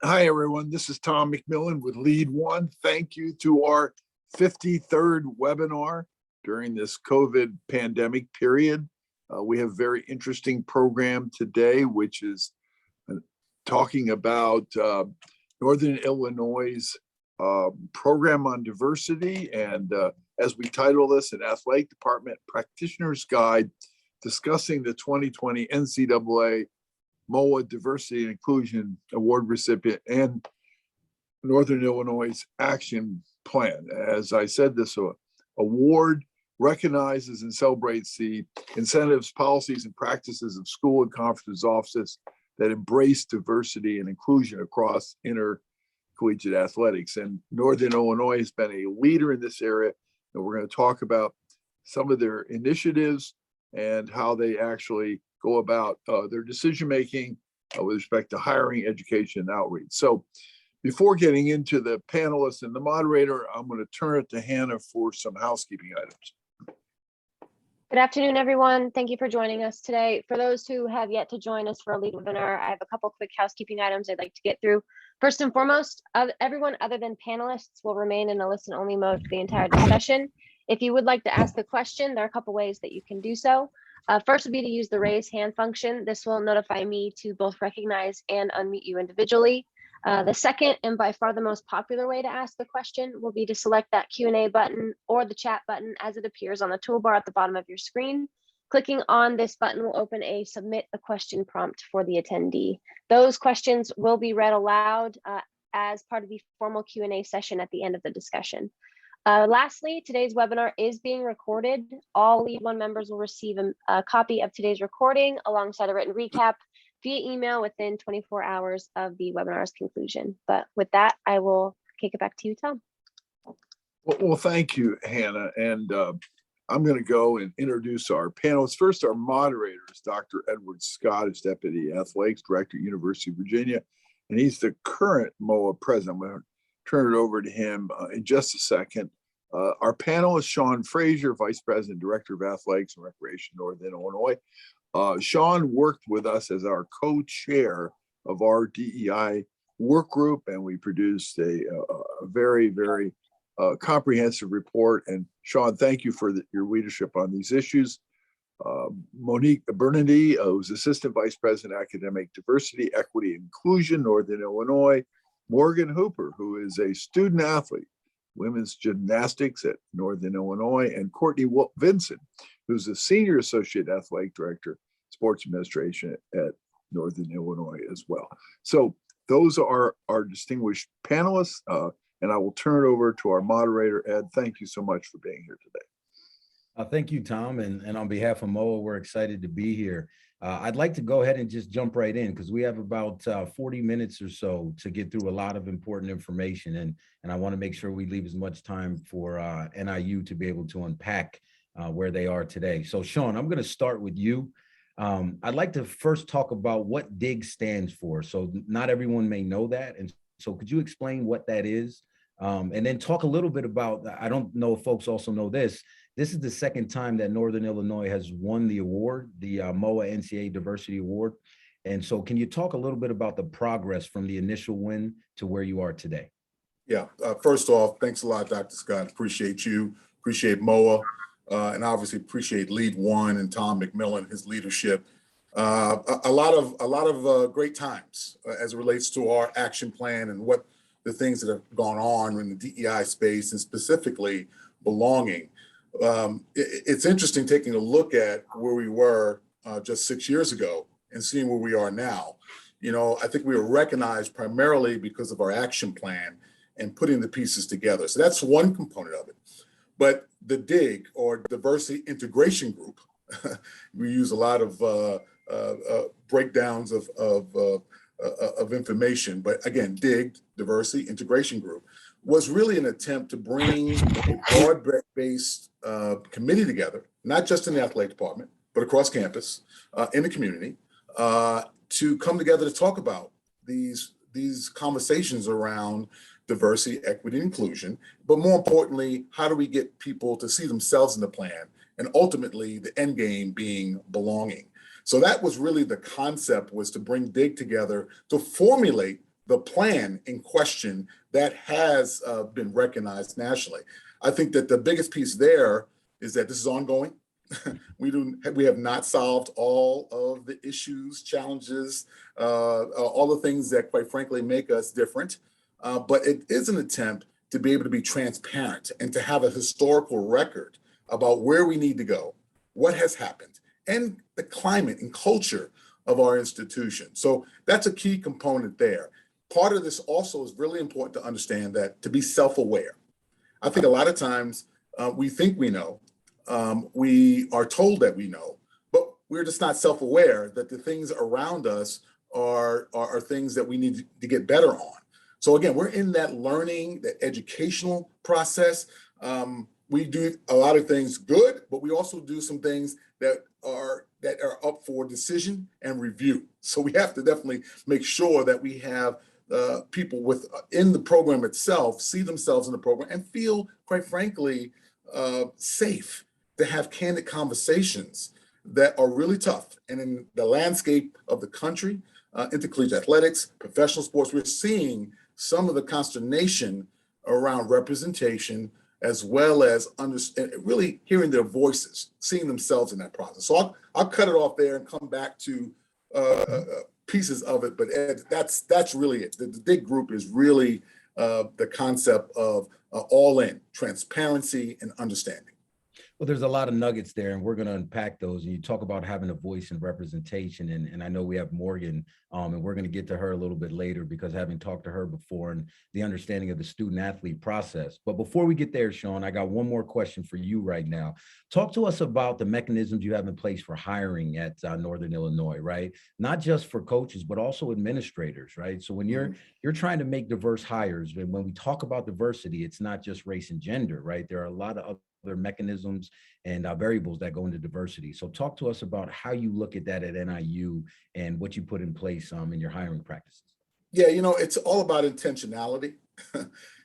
Hi, everyone. This is Tom McMillan with Lead One. Thank you to our 53rd webinar during this COVID pandemic period. We have a very interesting program today, which is talking about Northern Illinois' program on diversity. And as we title this, an Athletic Department Practitioner's Guide, discussing the 2020 NCAA MOAA Diversity and Inclusion Award recipient and Northern Illinois Action Plan. As I said, this award recognizes and celebrates the incentives, policies, and practices of school and conference offices that embrace diversity and inclusion across intercollegiate athletics. And Northern Illinois has been a leader in this area, and we're going to talk about some of their initiatives and how they actually go about their decision-making with respect to hiring, education, and outreach. So before getting into the panelists and the moderator, I'm going to turn it to Hannah for some housekeeping items. Good afternoon, everyone. Thank you for joining us today. For those who have yet to join us for a lead webinar, I have a couple quick housekeeping items I'd like to get through. First and foremost, everyone other than panelists will remain in a listen-only mode for the entire discussion. If you would like to ask a question, there are a couple ways that you can do so. First would be to use the raise hand function. This will notify me to both recognize and unmute you individually. The second and by far the most popular way to ask the question will be to select that Q&A button or the chat button as it appears on the toolbar at the bottom of your screen. Clicking on this button will open a submit a question prompt for the attendee. Those questions will be read aloud as part of the formal Q&A session at the end of the discussion. Lastly, today's webinar is being recorded. All Lead One members will receive a copy of today's recording alongside a written recap via email within 24 hours of the webinar's conclusion. But with that, I will kick it back to you, Tom. Well, thank you, Hannah. And I'm going to go and introduce our panelists. First, our moderator is Dr. Edward Scott, is Deputy Athletics Director at University of Virginia, and he's the current MOAA president. I'm going to turn it over to him in just a second. Our panel is Sean Frazier, Vice President, Director of Athletics and Recreation, Northern Illinois. Sean worked with us as our co-chair of our DEI work group, and we produced a very, very comprehensive report. And Sean, thank you for your leadership on these issues. Monique Bernardi, who's Assistant Vice President, Academic Diversity, Equity, and Inclusion, Northern Illinois. Morgan Hooper, who is a student athlete, women's gymnastics at Northern Illinois, and Courtney Vincent, who's a Senior Associate Athletic Director, Sports Administration at Northern Illinois as well. So those are our distinguished panelists, and I will turn it over to our moderator, Ed. Thank you so much for being here today. Thank you, Tom, and on behalf of MOAA, we're excited to be here. I'd like to go ahead and just jump right in because we have about 40 minutes or so to get through a lot of important information, and I want to make sure we leave as much time for NIU to be able to unpack where they are today. So Sean, I'm going to start with you. I'd like to first talk about what DIG stands for. So not everyone may know that, and so could you explain what that is? And then talk a little bit about, I don't know if folks also know this is the second time that Northern Illinois has won the award, the MOAA NCAA Diversity Award. And so can you talk a little bit about the progress from the initial win to where you are today? Yeah, first off, thanks a lot, Dr. Scott. Appreciate you, appreciate MOAA, and obviously appreciate Lead One and Tom McMillan, his leadership. A lot of great times as it relates to our action plan and what the things that have gone on in the DEI space, and specifically belonging. It's interesting taking a look at where we were just 6 years ago and seeing where we are now. You know, I think we were recognized primarily because of our action plan and putting the pieces together. So that's one component of it. But the DIG, or Diversity Integration Group, we use a lot of breakdowns of information. But again, DIG, Diversity Integration Group, was really an attempt to bring a broad-based committee together, not just in the athletic department, but across campus, in the community, to come together to talk about these conversations around diversity, equity, and inclusion, but more importantly, how do we get people to see themselves in the plan, and ultimately the end game being belonging. So that was really the concept, was to bring DIG together to formulate the plan in question that has been recognized nationally. I think that the biggest piece there is that this is ongoing. We have not solved all of the issues, challenges, all the things that, quite frankly, make us different. But it is an attempt to be able to be transparent and to have a historical record about where we need to go, what has happened, and the climate and culture of our institution. So that's a key component there. Part of this also is really important to understand that to be self-aware. I think a lot of times we think we know, we are told that we know, but we're just not self-aware that the things around us are things that we need to get better on. So again, we're in that learning, that educational process. We do a lot of things good, but we also do some things that are up for decision and review. So we have to definitely make sure that we have people within the program itself see themselves in the program and feel, quite frankly, safe to have candid conversations that are really tough. And in the landscape of the country, intercollegiate athletics, professional sports, we're seeing some of the consternation around representation, as well as really hearing their voices, seeing themselves in that process. So I'll cut it off there and come back to pieces of it, but Ed, that's really it. The big group is really the concept of all in, transparency and understanding. Well, there's a lot of nuggets there, and we're going to unpack those. And you talk about having a voice and representation, and I know we have Morgan, and we're going to get to her a little bit later because having talked to her before and the understanding of the student athlete process. But before we get there, Sean, I got one more question for you right now. Talk to us about the mechanisms you have in place for hiring at Northern Illinois, right? Not just for coaches, but also administrators, right? So when you're trying to make diverse hires, and when we talk about diversity, it's not just race and gender, right? There are a lot of other mechanisms and variables that go into diversity. So talk to us about how you look at that at NIU and what you put in place in your hiring practices. Yeah, it's all about intentionality.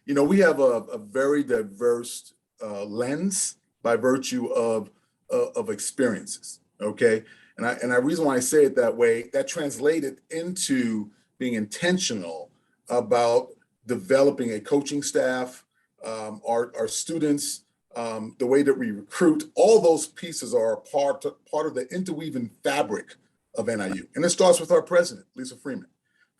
We have a very diverse lens by virtue of experiences, okay? And the reason why I say it that way, that translated into being intentional about developing a coaching staff, our students, the way that we recruit. All those pieces are part of the interweaving fabric of NIU. And it starts with our president, Lisa Freeman.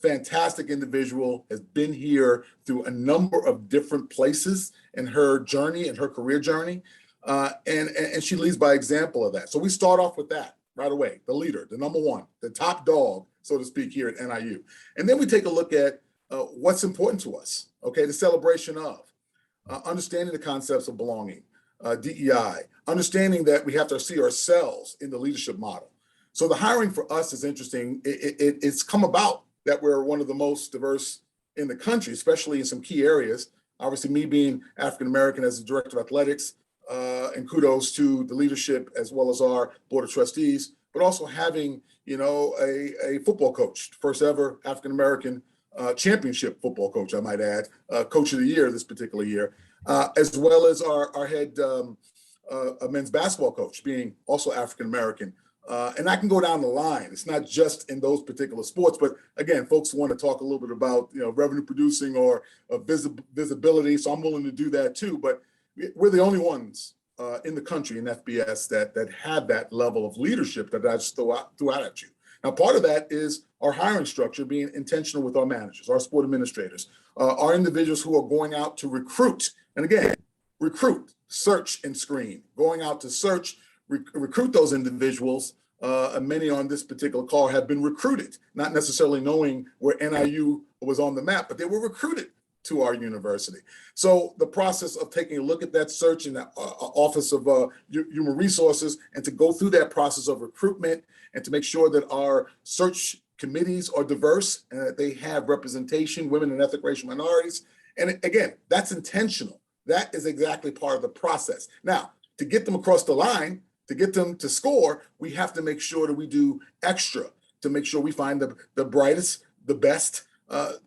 Fantastic individual, has been here through a number of different places in her journey and her career journey. And she leads by example of that. So we start off with that right away, the leader, the number one, the top dog, so to speak, here at NIU. And then we take a look at what's important to us, okay, the celebration of, understanding the concepts of belonging, DEI, understanding that we have to see ourselves in the leadership model. So the hiring for us is interesting. It's come about that we're one of the most diverse in the country, especially in some key areas. Obviously, me being African-American as the director of athletics, and kudos to the leadership as well as our board of trustees, but also having, a football coach, first ever African-American championship football coach, I might add, coach of the year this particular year, as well as our head men's basketball coach being also African-American. And I can go down the line. It's not just in those particular sports, but again, folks want to talk a little bit about, revenue producing or visibility. So I'm willing to do that too, but we're the only ones in the country in FBS that have that level of leadership that I just throw out at you. Now, part of that is our hiring structure being intentional with our managers, our sport administrators, our individuals who are going out to recruit. And again, recruit, search, and screen. Going out to search, recruit those individuals. And many on this particular call have been recruited, not necessarily knowing where NIU was on the map, but they were recruited to our university. So the process of taking a look at that search in the Office of Human Resources, and to go through that process of recruitment and to make sure that our search committees are diverse and that they have representation, women and ethnic racial minorities. And again, that's intentional. That is exactly part of the process. Now, to get them across the line, to get them to score, we have to make sure that we do extra to make sure we find the brightest, the best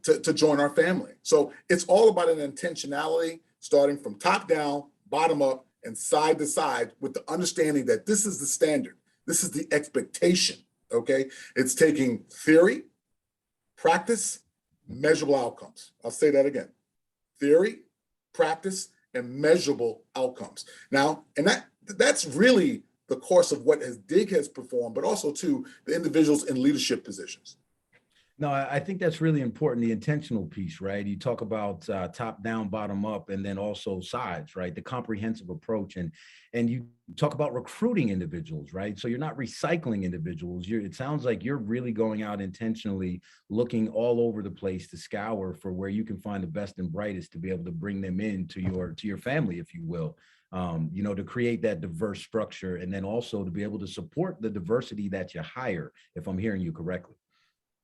to join our family. So it's all about an intentionality, starting from top down, bottom up, and side to side, with the understanding that this is the standard. This is the expectation, okay? It's taking theory, practice, measurable outcomes. I'll say that again. Theory, practice, and measurable outcomes. Now, and that's really the course of what DIG has performed, but also to the individuals in leadership positions. No, I think that's really important, the intentional piece, right? You talk about top down, bottom up, and then also sides, right? The comprehensive approach. And you talk about recruiting individuals, right? So you're not recycling individuals. It sounds like you're really going out intentionally, looking all over the place to scour for where you can find the best and brightest to be able to bring them into your family, if you will. To create that diverse structure, and then also to be able to support the diversity that you hire, if I'm hearing you correctly.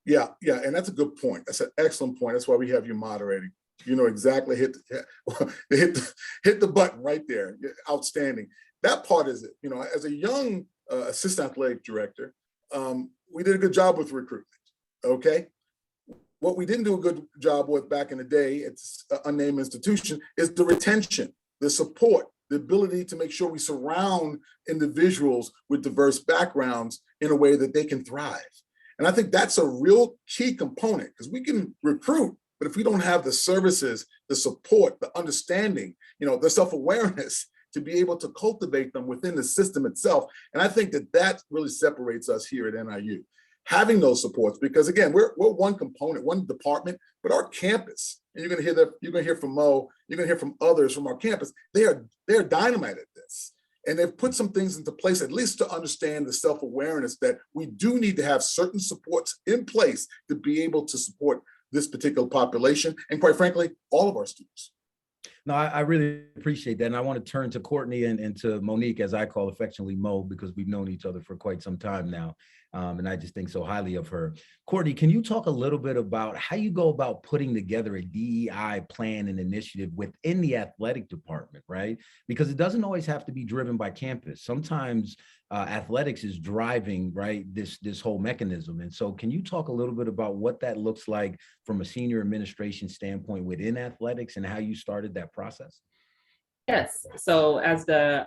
Yeah, and that's a good point. That's an excellent point. That's why we have you moderating. You know exactly, hit the button right there. Outstanding. That part is it. As a young assistant athletic director, we did a good job with recruitment. Okay. What we didn't do a good job with back in the day, it's an unnamed institution, is the retention, the support, the ability to make sure we surround individuals with diverse backgrounds in a way that they can thrive. And I think that's a real key component, because we can recruit, but if we don't have the services, the support, the understanding, the self-awareness to be able to cultivate them within the system itself. And I think that really separates us here at NIU, having those supports, because again, we're one component, one department, but our campus, and you're gonna hear from Mo, you're gonna hear from others from our campus, they're dynamite at this. And they've put some things into place, at least to understand the self-awareness that we do need to have certain supports in place to be able to support this particular population, and quite frankly, all of our students. No, I really appreciate that. And I want to turn to Courtney and to Monique, as I call affectionately Mo, because we've known each other for quite some time now. And I just think so highly of her. Courtney, can you talk a little bit about how you go about putting together a DEI plan and initiative within the athletic department, right? Because it doesn't always have to be driven by campus. Sometimes athletics is driving, right, this whole mechanism. And so can you talk a little bit about what that looks like from a senior administration standpoint within athletics and how you started that process? Yes. So as the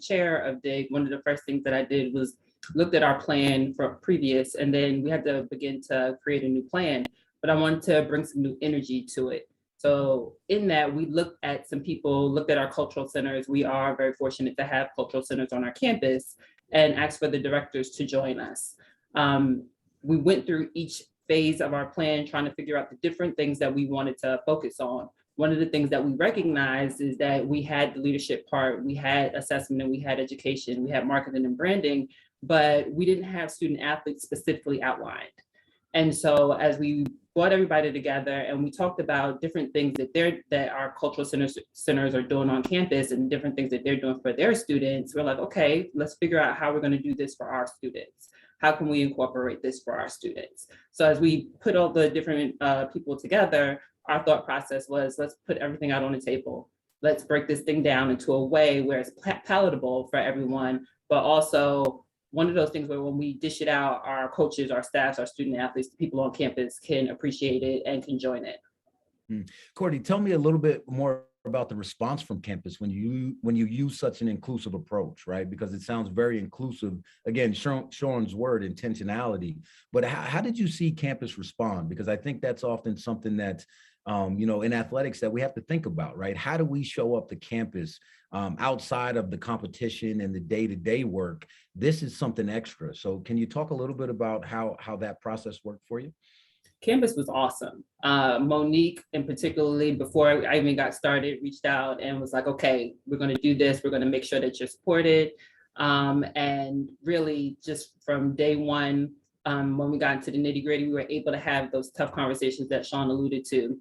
chair of DIG, one of the first things that I did was looked at our plan from previous, and then we had to begin to create a new plan, but I wanted to bring some new energy to it. So in that, we looked at some people, looked at our cultural centers. We are very fortunate to have cultural centers on our campus, and asked for the directors to join us. We went through each phase of our plan, trying to figure out the different things that we wanted to focus on. One of the things that we recognized is that we had the leadership part, we had assessment, and we had education, we had marketing and branding, but we didn't have student athletes specifically outlined. And so as we brought everybody together and we talked about different things that our cultural centers are doing on campus and different things that they're doing for their students, we're like, okay, let's figure out how we're going to do this for our students. How can we incorporate this for our students? So as we put all the different people together, our thought process was, let's put everything out on the table. Let's break this thing down into a way where it's palatable for everyone, but also one of those things where when we dish it out, our coaches, our staffs, our student athletes, the people on campus can appreciate it and can join it. Courtney, tell me a little bit more about the response from campus when you use such an inclusive approach, right? Because it sounds very inclusive. Again, Sean's word, intentionality. But how did you see campus respond? Because I think that's often something that, in athletics that we have to think about, right? How do we show up to campus outside of the competition and the day-to-day work? This is something extra. So can you talk a little bit about how that process worked for you? Campus was awesome. Monique, and particularly before I even got started, reached out and was like, okay, we're going to do this. We're going to make sure that you're supported. And really just from day one, when we got into the nitty gritty, we were able to have those tough conversations that Sean alluded to.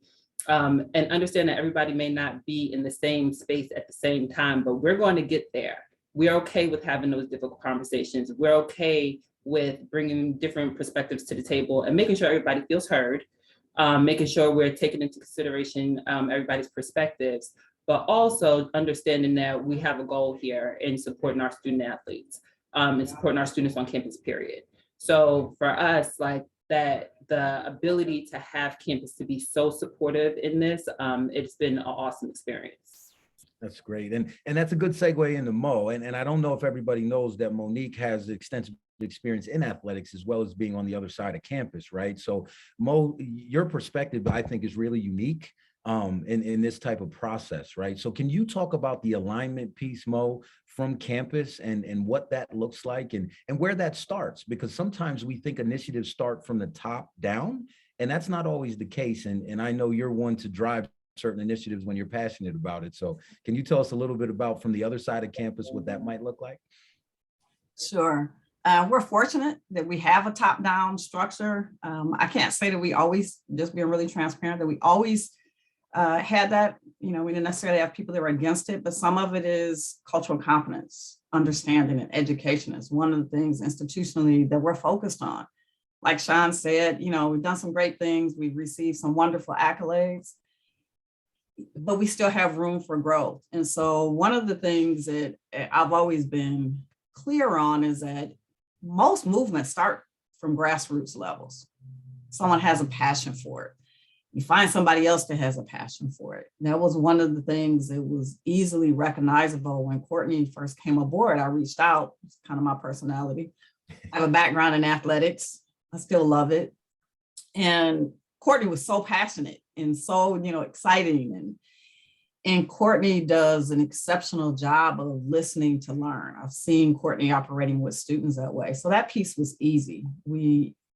And understand that everybody may not be in the same space at the same time, but we're going to get there. We're okay with having those difficult conversations. We're okay with bringing different perspectives to the table and making sure everybody feels heard, making sure we're taking into consideration everybody's perspectives, but also understanding that we have a goal here in supporting our student athletes and supporting our students on campus, period. So for us, like that, the ability to have campus to be so supportive in this, it's been an awesome experience. That's great. And that's a good segue into Mo. And I don't know if everybody knows that Monique has extensive experience in athletics as well as being on the other side of campus, right? So Mo, your perspective, I think, is really unique in this type of process, right? So can you talk about the alignment piece, Mo, from campus and what that looks like and where that starts? Because sometimes we think initiatives start from the top down, and that's not always the case. And I know you're one to drive certain initiatives when you're passionate about it. So can you tell us a little bit about from the other side of campus what that might look like? Sure. We're fortunate that we have a top-down structure. I can't say that we always, just being really transparent, that we always had that. We didn't necessarily have people that were against it, but some of it is cultural competence, understanding, and education is one of the things institutionally that we're focused on. Like Sean said, we've done some great things. We've received some wonderful accolades, but we still have room for growth. And so one of the things that I've always been clear on is that most movements start from grassroots levels. Someone has a passion for it. You find somebody else that has a passion for it. And that was one of the things that was easily recognizable when Courtney first came aboard. I reached out, it's kind of my personality. I have a background in athletics. I still love it. And Courtney was so passionate and so, exciting. And Courtney does an exceptional job of listening to learn. I've seen Courtney operating with students that way. So that piece was easy.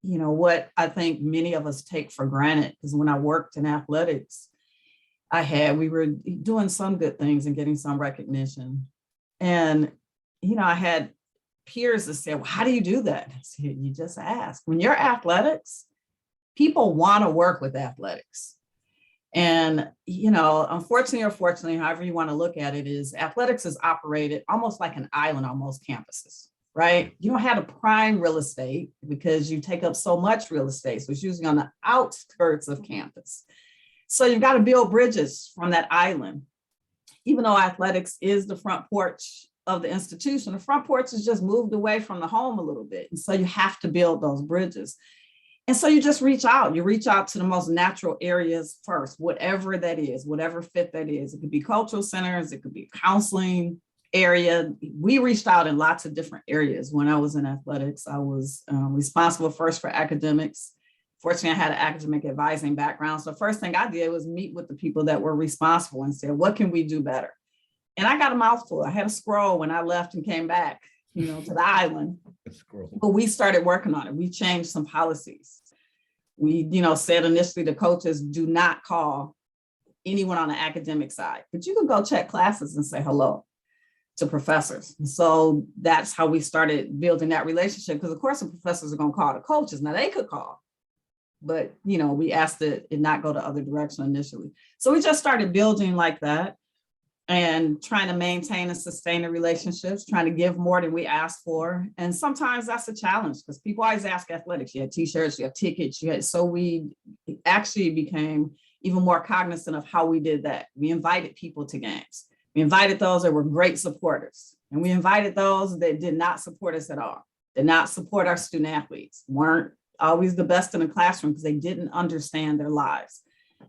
What I think many of us take for granted, because when I worked in athletics, we were doing some good things and getting some recognition. And, I had peers that said, well, how do you do that? I said, you just ask. When you're athletics, people want to work with athletics. And, unfortunately or fortunately, however you want to look at it, is athletics is operated almost like an island on most campuses, right? You don't have a prime real estate because you take up so much real estate. So it's usually on the outskirts of campus. So you've got to build bridges from that island. Even though athletics is the front porch of the institution, the front porch is just moved away from the home a little bit. And so you have to build those bridges. And so you just reach out to the most natural areas first, whatever that is, whatever fit that is. It could be cultural centers, it could be counseling area. We reached out in lots of different areas. When I was in athletics, I was responsible first for academics. Fortunately, I had an academic advising background. So the first thing I did was meet with the people that were responsible and said, what can we do better? And I got a mouthful. I had a scroll when I left and came back, to the island. But we started working on it. We changed some policies. We, said initially to coaches, do not call anyone on the academic side, but you can go check classes and say hello to professors. And so that's how we started building that relationship. Because of course the professors are going to call the coaches. Now they could call, but we asked it not go the other direction initially. So we just started building like that and trying to maintain and sustain the relationships, trying to give more than we ask for. And sometimes that's a challenge because people always ask athletics. You have t-shirts, you have tickets, so we actually became even more cognizant of how we did that. We invited people to games. We invited those that were great supporters. And we invited those that did not support us at all, did not support our student athletes, weren't always the best in the classroom because they didn't understand their lives.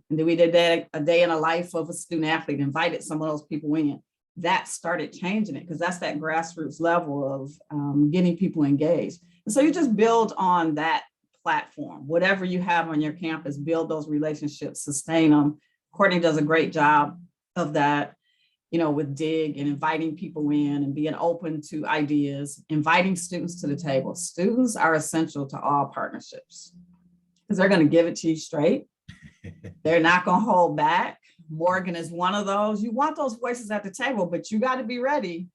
And then we did a day in a life of a student athlete, invited some of those people in. That started changing it because that's that grassroots level of getting people engaged. And so you just build on that platform, whatever you have on your campus, build those relationships, sustain them. Courtney does a great job of that, with DIG and inviting people in and being open to ideas, inviting students to the table. Students are essential to all partnerships because they're going to give it to you straight. They're not going to hold back. Morgan is one of those. You want those voices at the table, but you got to be ready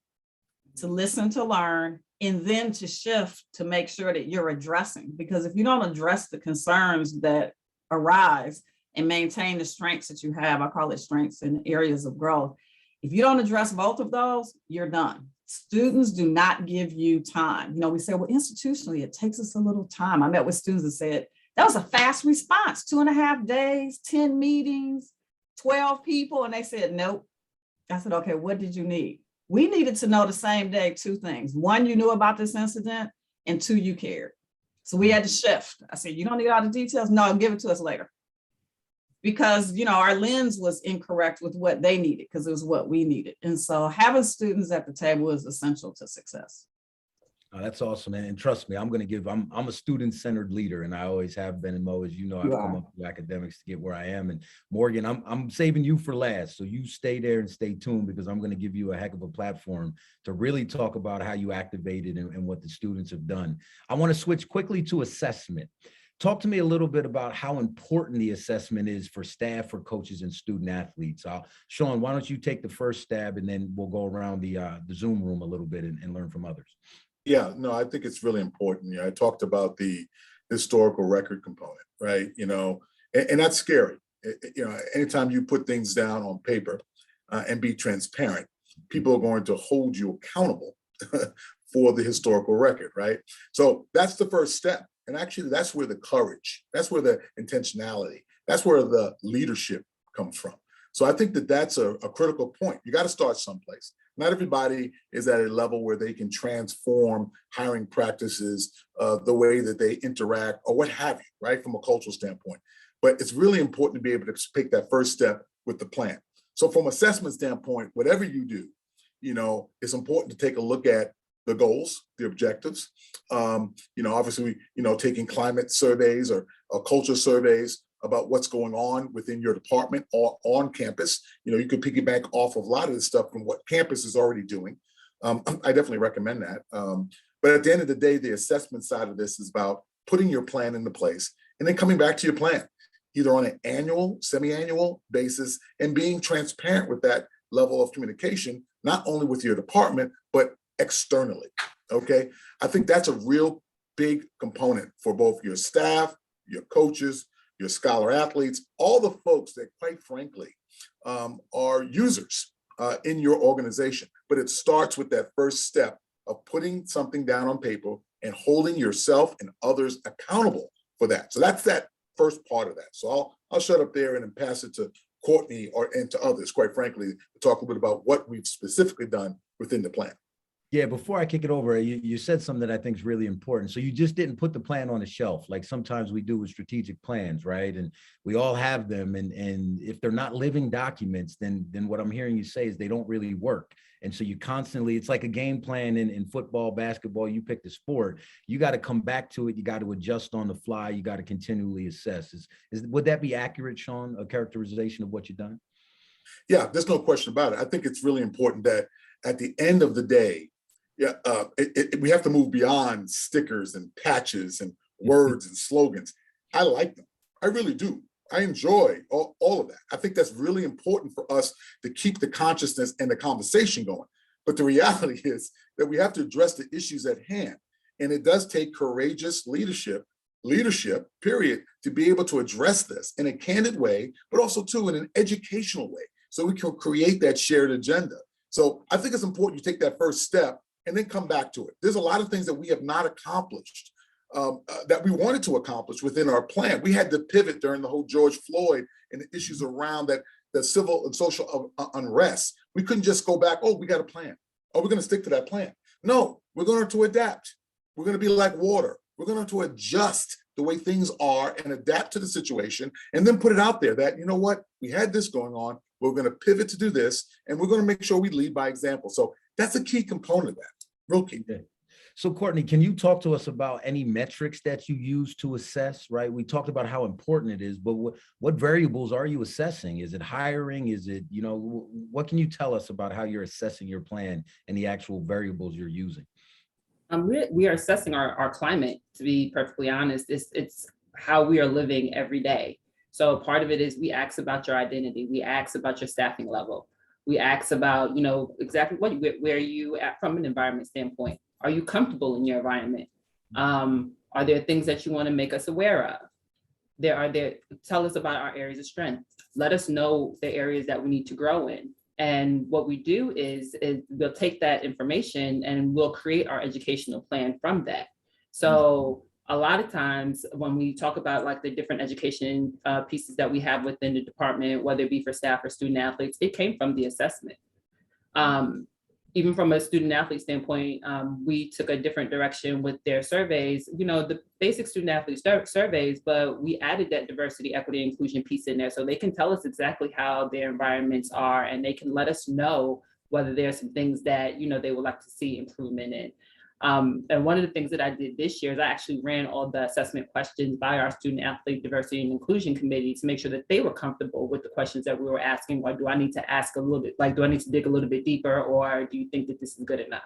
to listen, to learn, and then to shift to make sure that you're addressing. Because if you don't address the concerns that arise and maintain the strengths that you have, I call it strengths in areas of growth. If you don't address both of those, you're done. Students do not give you time. We say, well, institutionally, it takes us a little time. I met with students that said, that was a fast response, 2.5 days, 10 meetings, 12 people. And they said, nope. I said, okay, what did you need? We needed to know the same day 2 things. 1, you knew about this incident, and 2, you cared. So we had to shift. I said, you don't need all the details? No, give it to us later. Because, our lens was incorrect with what they needed because it was what we needed. And so having students at the table is essential to success. That's awesome, man. And trust me, I'm a student-centered leader, and I always have been in MOAA. As you know, I've come up through academics to get where I am. And Morgan, I'm saving you for last. So you stay there and stay tuned, because I'm going to give you a heck of a platform to really talk about how you activated and what the students have done. I want to switch quickly to assessment. Talk to me a little bit about how important the assessment is for staff, for coaches, and student athletes. Sean, why don't you take the first stab, and then we'll go around the Zoom room a little bit and learn from others. Yeah, no, I think it's really important. I talked about the historical record component, right? And that's scary. Anytime you put things down on paper and be transparent, people are going to hold you accountable for the historical record, right? So that's the first step. And actually, that's where the courage, that's where the intentionality, that's where the leadership comes from. So I think that that's a critical point. You got to start someplace. Not everybody is at a level where they can transform hiring practices, the way that they interact, or what have you, right, from a cultural standpoint. But it's really important to be able to take that first step with the plan. So from assessment standpoint, whatever you do, it's important to take a look at the goals, the objectives. Obviously, taking climate surveys or culture surveys about what's going on within your department or on campus. You could piggyback off of a lot of this stuff from what campus is already doing. I definitely recommend that. But at the end of the day, the assessment side of this is about putting your plan into place and then coming back to your plan, either on an annual, semi-annual basis, and being transparent with that level of communication, not only with your department, but externally, okay? I think that's a real big component for both your staff, your coaches, your scholar athletes, all the folks that, quite frankly, are users in your organization. But it starts with that first step of putting something down on paper and holding yourself and others accountable for that. So that's that first part of that. So I'll shut up there and then pass it to Courtney and to others, quite frankly, to talk a little bit about what we've specifically done within the plan. Yeah, before I kick it over, you said something that I think is really important. So you just didn't put the plan on the shelf like sometimes we do with strategic plans, right? And we all have them. And if they're not living documents, then what I'm hearing you say is they don't really work. And so you constantly, it's like a game plan in football, basketball, you pick the sport, you got to come back to it. You got to adjust on the fly. You got to continually assess. Would that be accurate, Sean, a characterization of what you've done? Yeah, there's no question about it. I think it's really important that at the end of the day, we have to move beyond stickers and patches and words and slogans. I like them. I really do. I enjoy all of that. I think that's really important for us to keep the consciousness and the conversation going. But the reality is that we have to address the issues at hand. And it does take courageous leadership, period, to be able to address this in a candid way, but also too in an educational way, so we can create that shared agenda. So I think it's important you take that first step and then come back to it. There's a lot of things that we have not accomplished that we wanted to accomplish within our plan. We had to pivot during the whole George Floyd and the issues around that, the civil and social unrest. We couldn't just go back, we got a plan. We're going to stick to that plan. No, we're going to adapt. We're going to be like water. We're going to adjust the way things are and adapt to the situation, and then put it out there that, you know what, we had this going on. We're going to pivot to do this, and we're going to make sure we lead by example. So that's a key component of that. Real key. So Courtney, can you talk to us about any metrics that you use to assess, right? We talked about how important it is, but what variables are you assessing? Is it hiring? Is it, what can you tell us about how you're assessing your plan and the actual variables you're using? We are assessing our climate, to be perfectly honest. It's how we are living every day. So part of it is we ask about your identity. We ask about your staffing level. We ask about, exactly where are you at from an environment standpoint? Are you comfortable in your environment? Are there things that you want to make us aware of? Tell us about our areas of strength. Let us know the areas that we need to grow in. And what we do is we'll take that information and we'll create our educational plan from that. So a lot of times when we talk about like the different education pieces that we have within the department, whether it be for staff or student athletes, it came from the assessment. Even from a student athlete standpoint, we took a different direction with their surveys, the basic student athlete surveys, but we added that diversity, equity, inclusion piece in there so they can tell us exactly how their environments are, and they can let us know whether there's some things that, they would like to see improvement in. And one of the things that I did this year is I actually ran all the assessment questions by our Student Athlete Diversity and Inclusion Committee to make sure that they were comfortable with the questions that we were asking. Or do I need to ask a little bit, like, do I need to dig a little bit deeper, or do you think that this is good enough?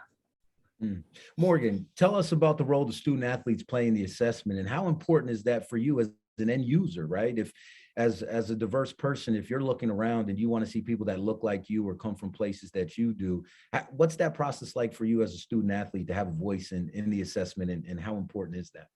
Morgan, tell us about the role the student athletes play in the assessment, and how important is that for you as an end user, right? If as a diverse person, if you're looking around and you want to see people that look like you or come from places that you do, what's that process like for you as a student athlete to have a voice in the assessment, and how important is that?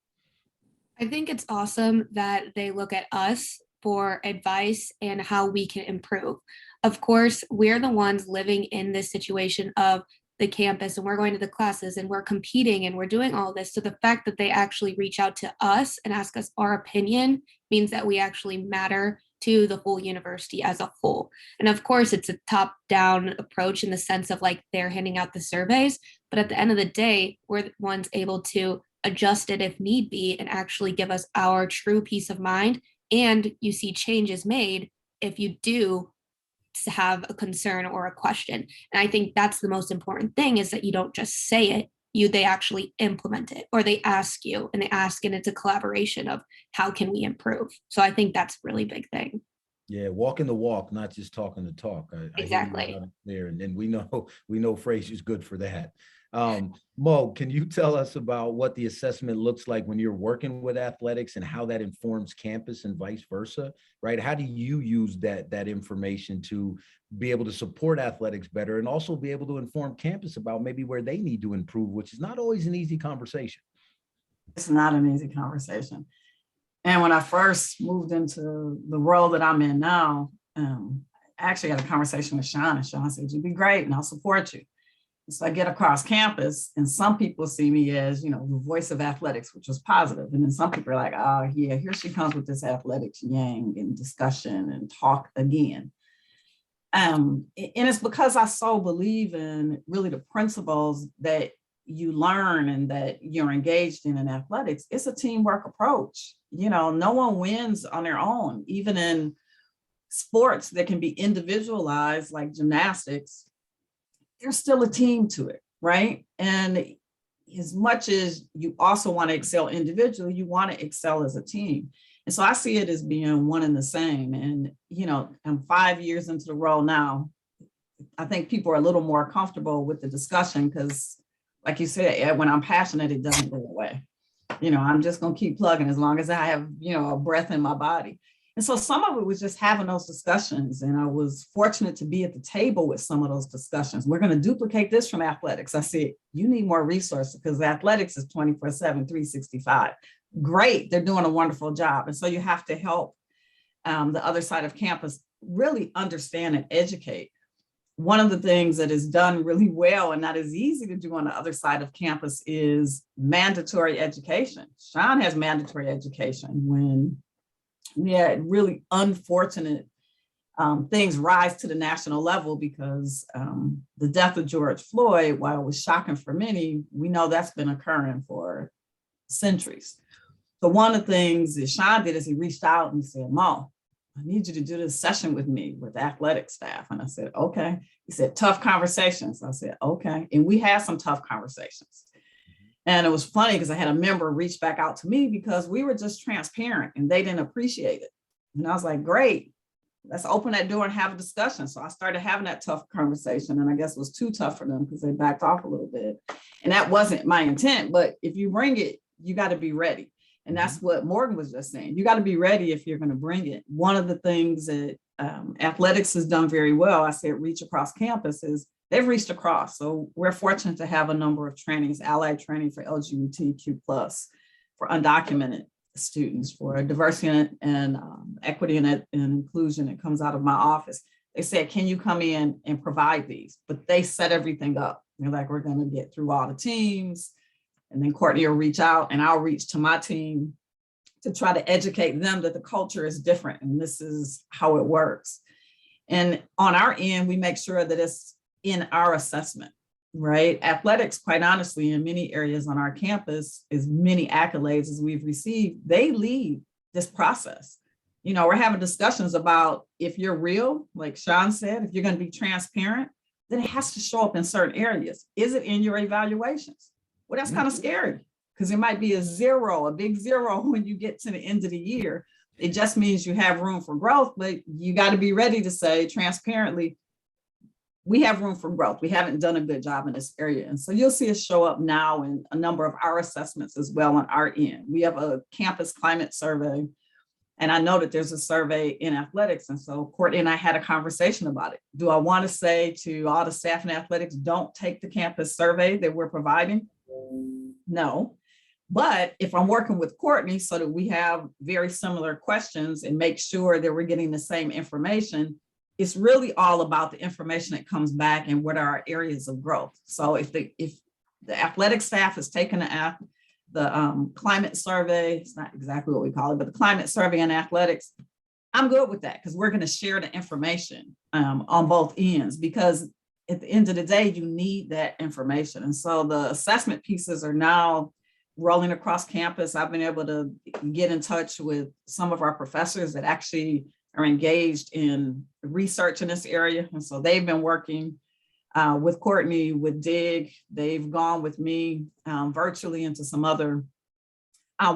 I think it's awesome that they look at us for advice and how we can improve. Of course, we're the ones living in this situation of the campus, and we're going to the classes and we're competing and we're doing all this. So the fact that they actually reach out to us and ask us our opinion means that we actually matter to the whole university as a whole. And of course, it's a top-down approach in the sense of like they're handing out the surveys, but at the end of the day, we're the ones able to adjust it if need be and actually give us our true peace of mind. And you see changes made if you do have a concern or a question. And I think that's the most important thing, is that you don't just say it, they actually implement it, or they ask you, and it's a collaboration of how can we improve. So I think that's a really big thing. Yeah, walking the walk, not just talking the talk. Exactly. There, and we know Fraser's good for that. Mo, can you tell us about what the assessment looks like when you're working with athletics and how that informs campus and vice versa, right? How do you use that information to be able to support athletics better, and also be able to inform campus about maybe where they need to improve, which is not always an easy conversation? It's not an easy conversation. And when I first moved into the role that I'm in now, I actually had a conversation with Sean, and Sean said, "You'd be great and I'll support you." So I get across campus, and some people see me as, the voice of athletics, which was positive. And then some people are like, "Oh yeah, here she comes with this athletics yang and discussion and talk again." And it's because I so believe in really the principles that you learn and that you're engaged in athletics. It's a teamwork approach. No one wins on their own. Even in sports that can be individualized, like gymnastics, there's still a team to it, right? And as much as you also want to excel individually, you want to excel as a team. And so I see it as being one and the same. And, I'm 5 years into the role now. I think people are a little more comfortable with the discussion because, like you said, when I'm passionate, it doesn't go away. I'm just going to keep plugging as long as I have, a breath in my body. And so some of it was just having those discussions. And I was fortunate to be at the table with some of those discussions. We're going to duplicate this from athletics. I said, you need more resources because athletics is 24/7, 365. Great. They're doing a wonderful job. And so you have to help the other side of campus really understand and educate. One of the things that is done really well and not as easy to do on the other side of campus is mandatory education. Sean has mandatory education when we had really unfortunate things rise to the national level because the death of George Floyd, while it was shocking for many, we know that's been occurring for centuries. So one of the things that Sean did is he reached out and said, "Mo, I need you to do this session with me with athletic staff." And I said, "Okay." He said, "Tough conversations." I said, "Okay." And we had some tough conversations. And it was funny because I had a member reach back out to me because we were just transparent and they didn't appreciate it. And I was like, "Great, let's open that door and have a discussion." So I started having that tough conversation, and I guess it was too tough for them because they backed off a little bit. And that wasn't my intent, but if you bring it, you got to be ready. And that's what Morgan was just saying. You got to be ready if you're going to bring it. One of the things that athletics has done very well, I said reach across campus, is they've reached across. So we're fortunate to have a number of trainings, allied training for LGBTQ+, for undocumented students, for diversity and equity and inclusion. It comes out of my office. They said, "Can you come in and provide these?" But they set everything up. They're like, "We're going to get through all the teams." And then Courtney will reach out and I'll reach to my team to try to educate them that the culture is different and this is how it works. And on our end, we make sure that it's in our assessment, right? Athletics, quite honestly, in many areas on our campus, as many accolades as we've received, they lead this process. We're having discussions about if you're real, like Sean said, if you're going to be transparent, then it has to show up in certain areas. Is it in your evaluations? Well, that's kind of scary because it might be a zero, a big zero when you get to the end of the year. It just means you have room for growth, but you got to be ready to say transparently, we have room for growth. We haven't done a good job in this area. And so you'll see us show up now in a number of our assessments as well on our end. We have a campus climate survey. And I know that there's a survey in athletics. And so Courtney and I had a conversation about it. Do I want to say to all the staff in athletics, don't take the campus survey that we're providing? No. But if I'm working with Courtney so that we have very similar questions and make sure that we're getting the same information, it's really all about the information that comes back and what are our areas of growth. So if the athletic staff has taken the climate survey, it's not exactly what we call it, but the climate survey in athletics, I'm good with that because we're going to share the information on both ends, because at the end of the day, you need that information. And so the assessment pieces are now rolling across campus. I've been able to get in touch with some of our professors that actually are engaged in research in this area. And so they've been working with Courtney, with Dig. They've gone with me virtually into some other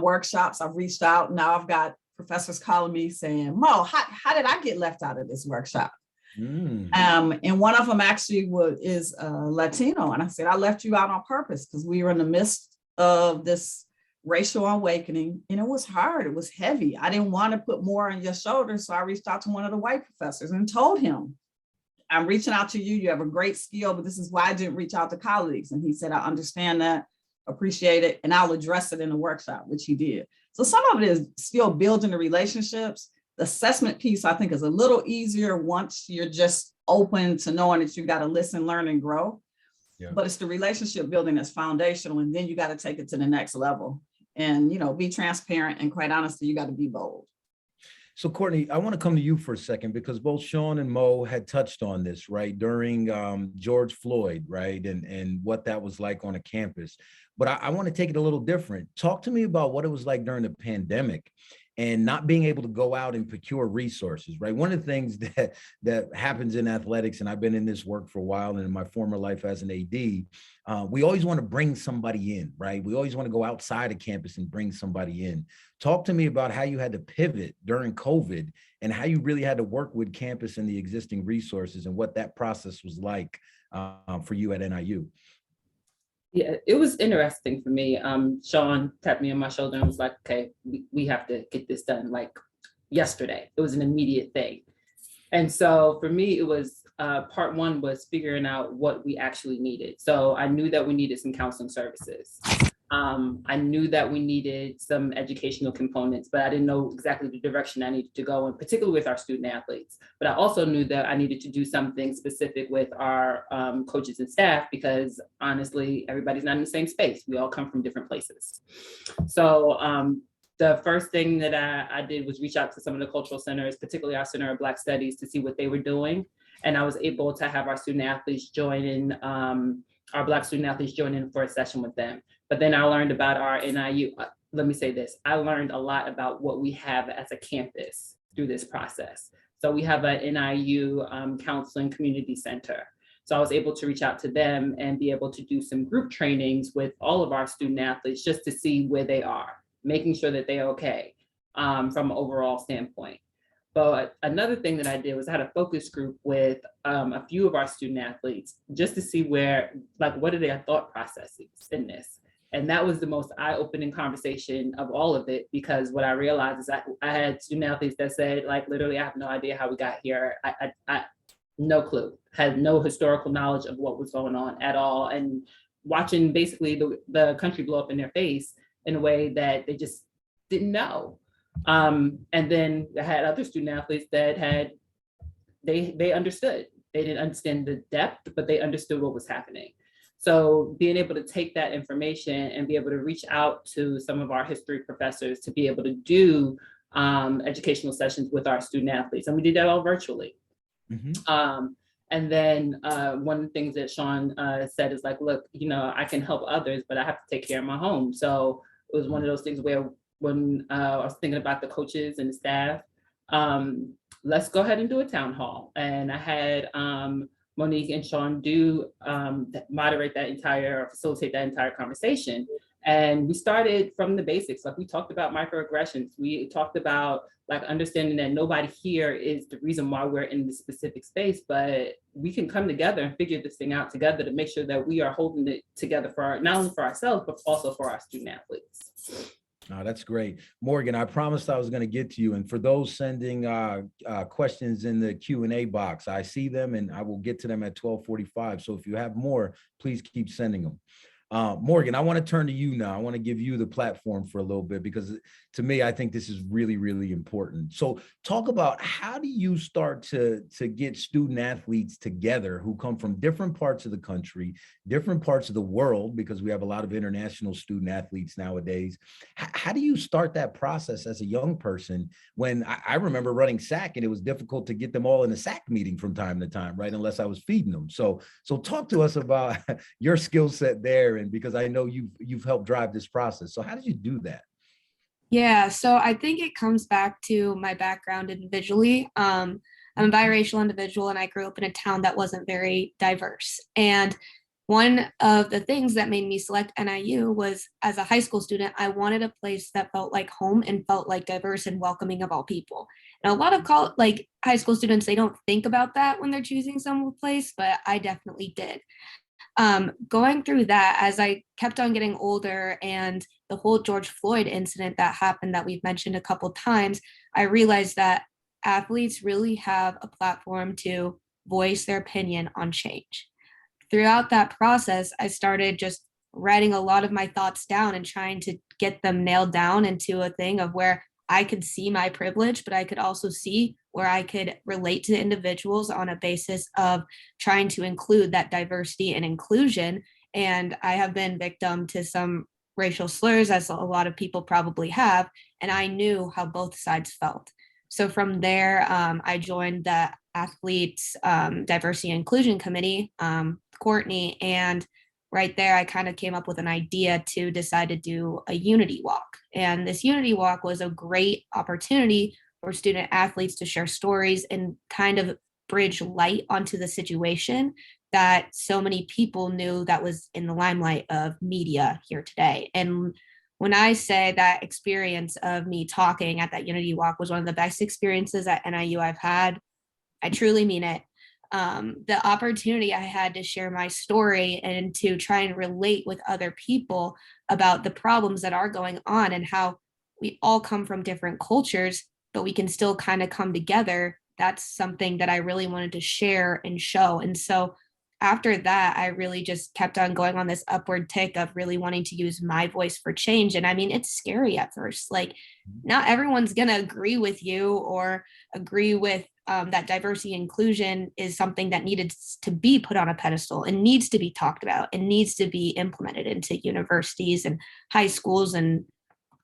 workshops. I've reached out. Now I've got professors calling me saying, Mo, how did I get left out of this workshop? And one of them actually is Latino. And I said, I left you out on purpose because we were in the midst of this racial awakening, and it was hard. It was heavy. I didn't want to put more on your shoulders. So I reached out to one of the white professors and told him, I'm reaching out to you. You have a great skill, but this is why I didn't reach out to colleagues. And he said, I understand that, appreciate it, and I'll address it in the workshop, which he did. So some of it is still building the relationships. The assessment piece, I think, is a little easier once you're just open to knowing that you got to listen, learn, and grow. Yeah. But it's the relationship building that's foundational, and then you got to take it to the next level and, be transparent, and quite honestly, you got to be bold. So Courtney, I want to come to you for a second because both Sean and Mo had touched on this, right, during George Floyd, right, and what that was like on a campus. But I want to take it a little different. Talk to me about what it was like during the pandemic and not being able to go out and procure resources, right? One of the things that happens in athletics, and I've been in this work for a while and in my former life as an AD, we always want to bring somebody in, right? We always want to go outside of campus and bring somebody in. Talk to me about how you had to pivot during COVID and how you really had to work with campus and the existing resources and what that process was like for you at NIU. Yeah, it was interesting for me. Sean tapped me on my shoulder and was like, okay, we have to get this done like yesterday. It was an immediate thing. And so for me, it was part one was figuring out what we actually needed. So I knew that we needed some counseling services. I knew that we needed some educational components, but I didn't know exactly the direction I needed to go, and particularly with our student athletes. But I also knew that I needed to do something specific with our coaches and staff, because honestly, everybody's not in the same space. We all come from different places. So the first thing that I did was reach out to some of the cultural centers, particularly our Center of Black Studies, to see what they were doing. And I was able to have our student athletes join in, our Black student athletes join in for a session with them. But then I learned about our NIU. Let me say this, I learned a lot about what we have as a campus through this process. So we have a NIU Counseling Community Center. So I was able to reach out to them and be able to do some group trainings with all of our student athletes just to see where they are, making sure that they're okay from an overall standpoint. But another thing that I did was I had a focus group with a few of our student athletes just to see where, like, what are their thought processes in this? And that was the most eye-opening conversation of all of it, because what I realized is that I had student athletes that said, like, literally, I have no idea how we got here. I no clue, had no historical knowledge of what was going on at all. And watching basically the country blow up in their face in a way that they just didn't know. And then I had other student athletes that had, they understood. They didn't understand the depth, but they understood what was happening. So being able to take that information and be able to reach out to some of our history professors to be able to do educational sessions with our student athletes. And we did that all virtually. Mm-hmm. And then one of the things that Sean said is like, look, I can help others, but I have to take care of my home. So it was one of those things where when I was thinking about the coaches and the staff, let's go ahead and do a town hall. And I had Monique and Sean do moderate that or facilitate that entire conversation. And we started from the basics. Like we talked about microaggressions. We talked about like understanding that nobody here is the reason why we're in this specific space, but we can come together and figure this thing out together to make sure that we are holding it together for not only for ourselves, but also for our student athletes. Oh, that's great. Morgan, I promised I was going to get to you. And for those sending questions in the Q&A box, I see them and I will get to them at 12:45. So if you have more, please keep sending them. Morgan, I want to turn to you now. I want to give you the platform for a little bit because to me, I think this is really, really important. So talk about how do you start to get student athletes together who come from different parts of the country, different parts of the world, because we have a lot of international student athletes nowadays. How do you start that process as a young person when I remember running SAC and it was difficult to get them all in a SAC meeting from time to time, right? Unless I was feeding them. So talk to us about your skill set there. And because I know you've helped drive this process. So how did you do that? Yeah, so I think it comes back to my background individually. I'm a biracial individual and I grew up in a town that wasn't very diverse. And one of the things that made me select NIU was as a high school student, I wanted a place that felt like home and felt like diverse and welcoming of all people. And a lot of high school students, they don't think about that when they're choosing some place, but I definitely did. Going through that as I kept on getting older and the whole George Floyd incident that happened that we've mentioned a couple times, I realized that athletes really have a platform to voice their opinion on change. Throughout that process, I started just writing a lot of my thoughts down and trying to get them nailed down into a thing of where I could see my privilege, but I could also see where I could relate to individuals on a basis of trying to include that diversity and inclusion. And I have been victim to some racial slurs, as a lot of people probably have, and I knew how both sides felt. So from there, I joined the Athletes Diversity and Inclusion Committee, Courtney, and right there, I kind of came up with an idea to decide to do a unity walk. And this unity walk was a great opportunity for student athletes to share stories and kind of bridge light onto the situation that so many people knew that was in the limelight of media here today. And when I say that experience of me talking at that unity walk was one of the best experiences at NIU I've had, I truly mean it. The opportunity I had to share my story and to try and relate with other people about the problems that are going on and how we all come from different cultures, but we can still kind of come together. That's something that I really wanted to share and show. And so after that, I really just kept on going on this upward tick of really wanting to use my voice for change. And I mean, it's scary at first. Like, not everyone's going to agree with you or agree with that diversity inclusion is something that needed to be put on a pedestal and needs to be talked about and needs to be implemented into universities and high schools and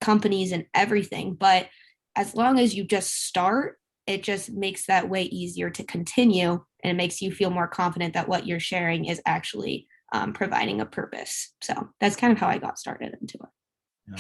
companies and everything. But as long as you just start, it just makes that way easier to continue, and it makes you feel more confident that what you're sharing is actually providing a purpose. So that's kind of how I got started into it.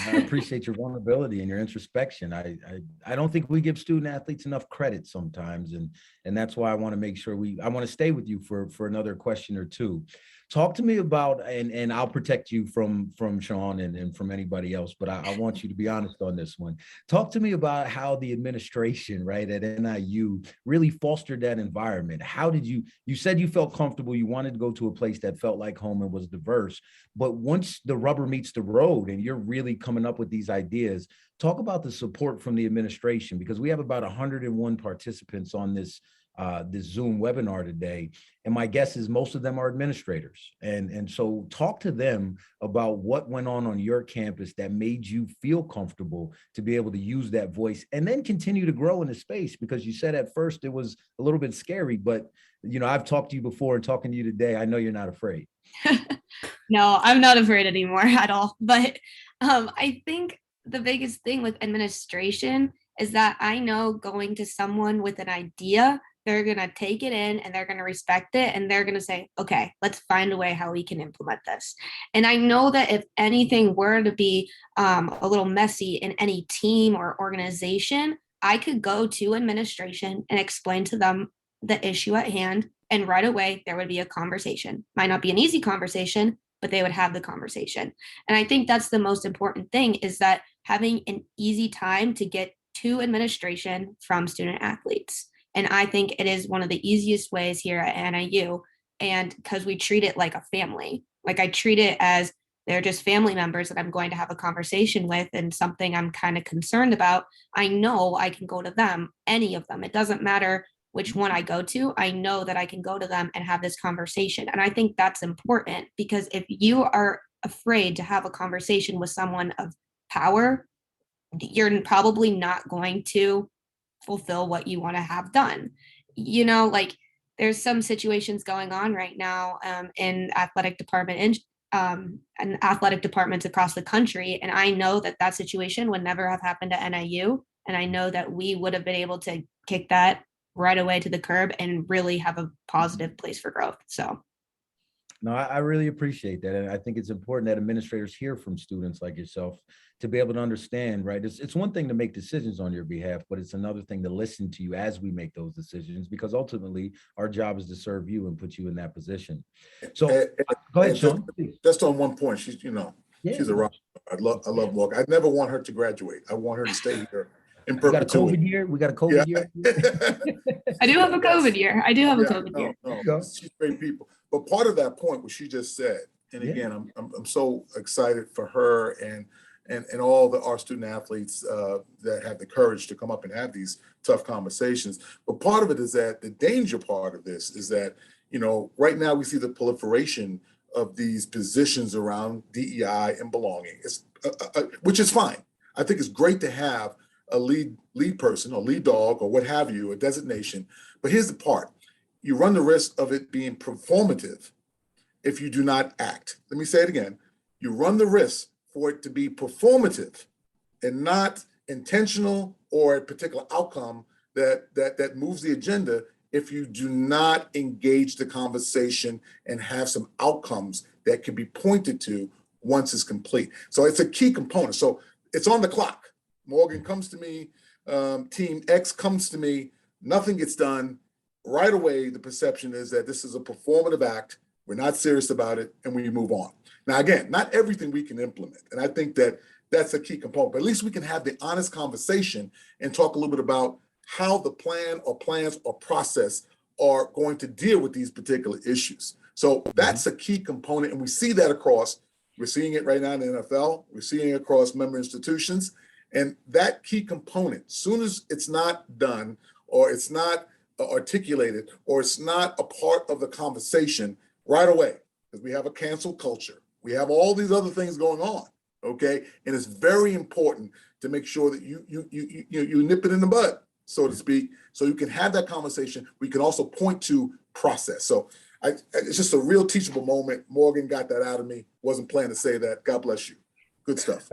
I appreciate your vulnerability and your introspection. I don't think we give student athletes enough credit sometimes, and that's why I want to make sure I want to stay with you for another question or two. Talk to me about, and I'll protect you from Sean and from anybody else, but I want you to be honest on this one. Talk to me about how the administration, right, at NIU really fostered that environment. How did you said you felt comfortable, you wanted to go to a place that felt like home and was diverse, but once the rubber meets the road and you're really coming up with these ideas, talk about the support from the administration, because we have about 101 participants on this Zoom webinar today. And my guess is most of them are administrators. And so talk to them about what went on your campus that made you feel comfortable to be able to use that voice and then continue to grow in the space, because you said at first it was a little bit scary, but I've talked to you before and talking to you today, I know you're not afraid. No, I'm not afraid anymore at all. But I think the biggest thing with administration is that I know going to someone with an idea, they're going to take it in and they're going to respect it. And they're going to say, okay, let's find a way how we can implement this. And I know that if anything were to be a little messy in any team or organization, I could go to administration and explain to them the issue at hand, and right away there would be a conversation. Might not be an easy conversation, but they would have the conversation. And I think that's the most important thing, is that having an easy time to get to administration from student athletes. And I think it is one of the easiest ways here at NIU. And because we treat it like a family, like I treat it as they're just family members that I'm going to have a conversation with, and something I'm kind of concerned about, I know I can go to them, any of them. It doesn't matter which one I go to. I know that I can go to them and have this conversation. And I think that's important, because if you are afraid to have a conversation with someone of power, you're probably not going to fulfill what you want to have done. You know, like there's some situations going on right now in athletic department and athletic departments across the country. And I know that that situation would never have happened at NIU. And I know that we would have been able to kick that right away to the curb and really have a positive place for growth. So. No, I really appreciate that. And I think it's important that administrators hear from students like yourself to be able to understand, right? It's one thing to make decisions on your behalf, but it's another thing to listen to you as we make those decisions, because ultimately our job is to serve you and put you in that position. So go ahead, Sean. Just on one point, she's, you know, Yeah. she's a rock. I love Morgan. I never want her to graduate. I want her to stay here in We got a perpetuity. COVID year. We got a COVID year. I do have a COVID year. I do have a COVID year. No, she's great people. But part of that point, what she just said, and again, I'm so excited for her and all our student athletes that have the courage to come up and have these tough conversations. But part of it is that the danger part of this is that, you know, right now we see the proliferation of these positions around DEI and belonging, which is fine. I think it's great to have a lead person or lead dog or what have you, a designation. But here's the part. You run the risk of it being performative if you do not act. Let me say it again. You run the risk for it to be performative and not intentional or a particular outcome that moves the agenda if you do not engage the conversation and have some outcomes that can be pointed to once it's complete. So it's a key component. So it's on the clock. Morgan comes to me, Team X comes to me, nothing gets done. Right away, the perception is that this is a performative act. We're not serious about it, and we move on. Now, again, not everything we can implement. And I think that that's a key component, but at least we can have the honest conversation and talk a little bit about how the plan or plans or process are going to deal with these particular issues. So that's a key component. And we see that across, we're seeing it right now in the NFL, we're seeing it across member institutions. And that key component, soon as it's not done or it's not articulated or it's not a part of the conversation right away, because we have a cancel culture. We have all these other things going on, okay? And it's very important to make sure that you nip it in the bud, so to speak, so you can have that conversation. We can also point to process. So it's just a real teachable moment. Morgan got that out of me. Wasn't planning to say that. God bless you. Good stuff.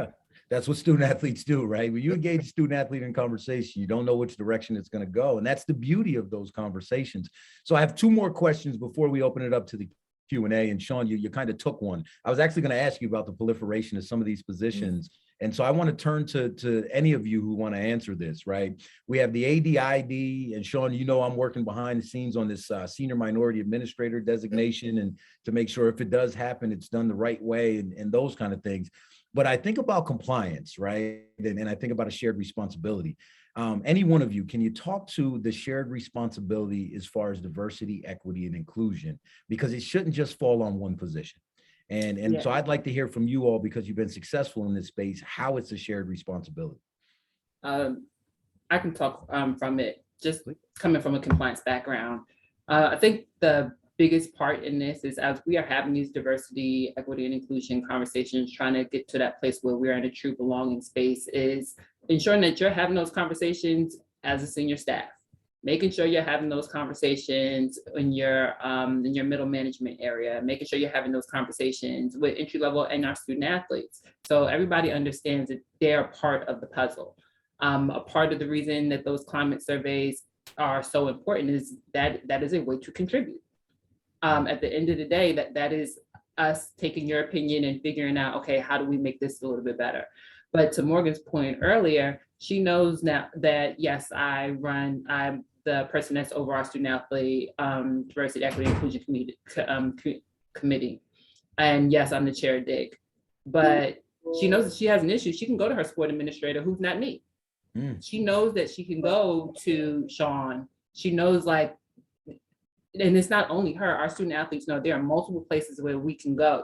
That's what student athletes do, right? When you engage a student athlete in conversation, you don't know which direction it's going to go. And that's the beauty of those conversations. So I have two more questions before we open it up to the Q&A. And Sean, you kind of took one. I was actually going to ask you about the proliferation of some of these positions. And so I want to turn to any of you who want to answer this, right? We have the ADID, and Sean, you know I'm working behind the scenes on this senior minority administrator designation, and to make sure if it does happen, it's done the right way and those kind of things. But I think about compliance, right? And I think about a shared responsibility. Any one of you, can you talk to the shared responsibility as far as diversity, equity, and inclusion? Because it shouldn't just fall on one position. And so I'd like to hear from you all, because you've been successful in this space, how it's a shared responsibility. I can talk from it, just coming from a compliance background. I think the biggest part in this is, as we are having these diversity, equity, and inclusion conversations, trying to get to that place where we're in a true belonging space, is ensuring that you're having those conversations as a senior staff, making sure you're having those conversations in your middle management area, making sure you're having those conversations with entry level and our student athletes. So everybody understands that they're part of the puzzle. A part of the reason that those climate surveys are so important is that is a way to contribute. At the end of the day, that is us taking your opinion and figuring out, okay, how do we make this a little bit better? But to Morgan's point earlier, she knows now that, yes, I the person that's over our student athlete diversity, equity, inclusion committee. And yes, I'm the chair of DIG, but she knows that she has an issue. She can go to her sport administrator, who's not me. She knows that she can go to Sean. She knows, like, and it's not only her, our student athletes know there are multiple places where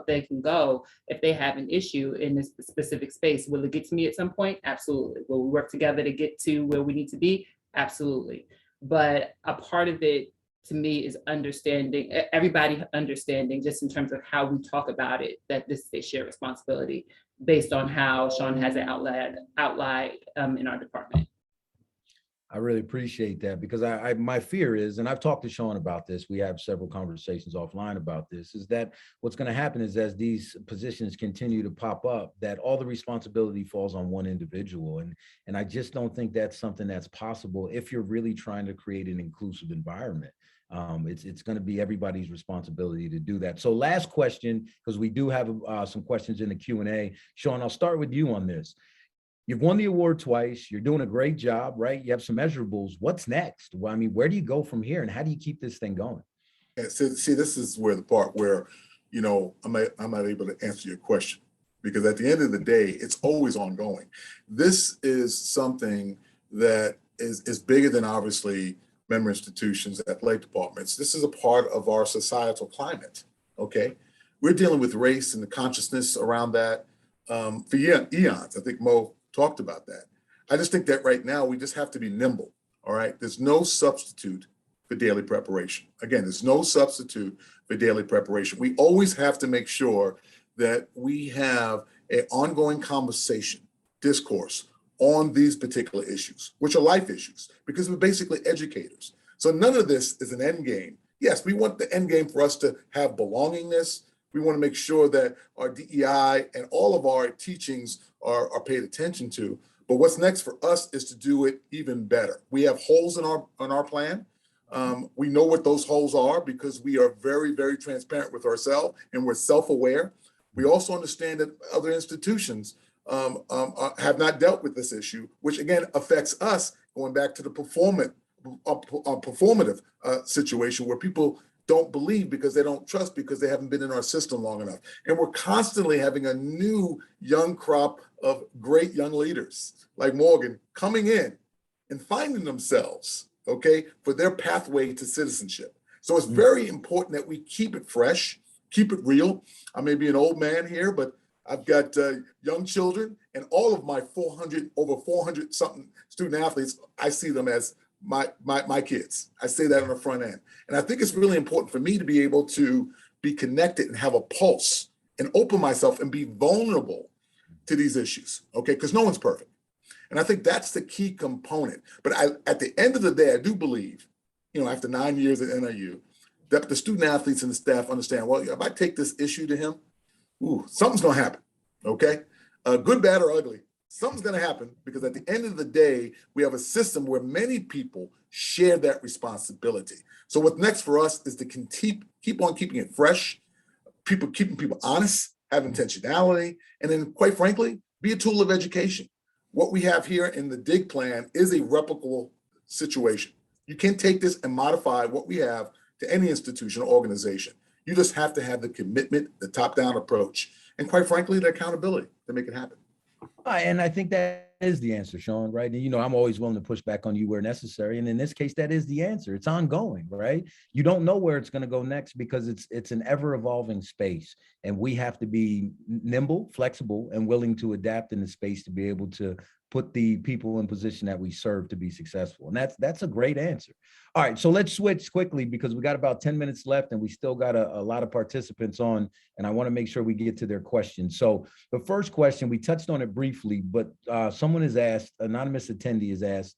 they can go if they have an issue in this specific space. Will it get to me at some point? Absolutely. Will we work together to get to where we need to be? Absolutely. But a part of it to me is understanding, everybody understanding, just in terms of how we talk about it, that this is a shared responsibility based on how Sean has it outlined in our department. I really appreciate that, because my fear is, and I've talked to Sean about this, we have several conversations offline about this, is that what's going to happen is, as these positions continue to pop up, that all the responsibility falls on one individual. And I just don't think that's something that's possible if you're really trying to create an inclusive environment. It's going to be everybody's responsibility to do that. So last question, because we do have some questions in the Q&A. Sean, I'll start with you on this. You've won the award twice. You're doing a great job, right? You have some measurables. What's next? Well, I mean, where do you go from here, and how do you keep this thing going? Yeah, see, this is where the part where, you know, I'm not able to answer your question, because at the end of the day, it's always ongoing. This is something that is bigger than, obviously, member institutions, athletic departments. This is a part of our societal climate, okay? We're dealing with race and the consciousness around that for eons. I think Mo talked about that. I just think that right now we just have to be nimble, all right? There's no substitute for daily preparation. Again, there's no substitute for daily preparation. We always have to make sure that we have an ongoing conversation, discourse on these particular issues, which are life issues, because we're basically educators. So none of this is an end game. Yes, we want the end game for us to have belongingness. We want to make sure that our DEI and all of our teachings are paid attention to. But what's next for us is to do it even better. We have holes in our plan. We know what those holes are, because we are very, very transparent with ourselves, and we're self-aware. We also understand that other institutions have not dealt with this issue, which again affects us, going back to the performative situation where people don't believe because they don't trust, because they haven't been in our system long enough. And we're constantly having a new young crop of great young leaders like Morgan coming in and finding themselves, okay, for their pathway to citizenship. So it's very important that we keep it fresh, keep it real. I may be an old man here, but I've got young children, and all of my over 400 something student athletes, I see them as my kids. I say that on the front end. And I think it's really important for me to be able to be connected and have a pulse and open myself and be vulnerable to these issues, okay? Because no one's perfect. And I think that's the key component. But at the end of the day, I do believe, you know, after 9 years at NIU, that the student athletes and the staff understand, well, if I take this issue to him, something's gonna happen, okay? Good, bad, or ugly. Something's going to happen, because at the end of the day, we have a system where many people share that responsibility. So what's next for us is to keep on keeping it fresh, keeping people honest, have intentionality, and then, quite frankly, be a tool of education. What we have here in the DIG plan is a replicable situation. You can take this and modify what we have to any institution or organization. You just have to have the commitment, the top-down approach, and quite frankly, the accountability to make it happen. And I think that is the answer, Sean, right? And, you know, I'm always willing to push back on you where necessary. And in this case, that is the answer. It's ongoing, right? You don't know where it's going to go next, because it's an ever evolving space. And we have to be nimble, flexible, and willing to adapt in the space to be able to put the people in position that we serve to be successful. And that's a great answer. All right, so let's switch quickly, because we got about 10 minutes left and we still got a lot of participants on, and I want to make sure we get to their questions. So the first question, we touched on it briefly, but someone has asked, anonymous attendee has asked,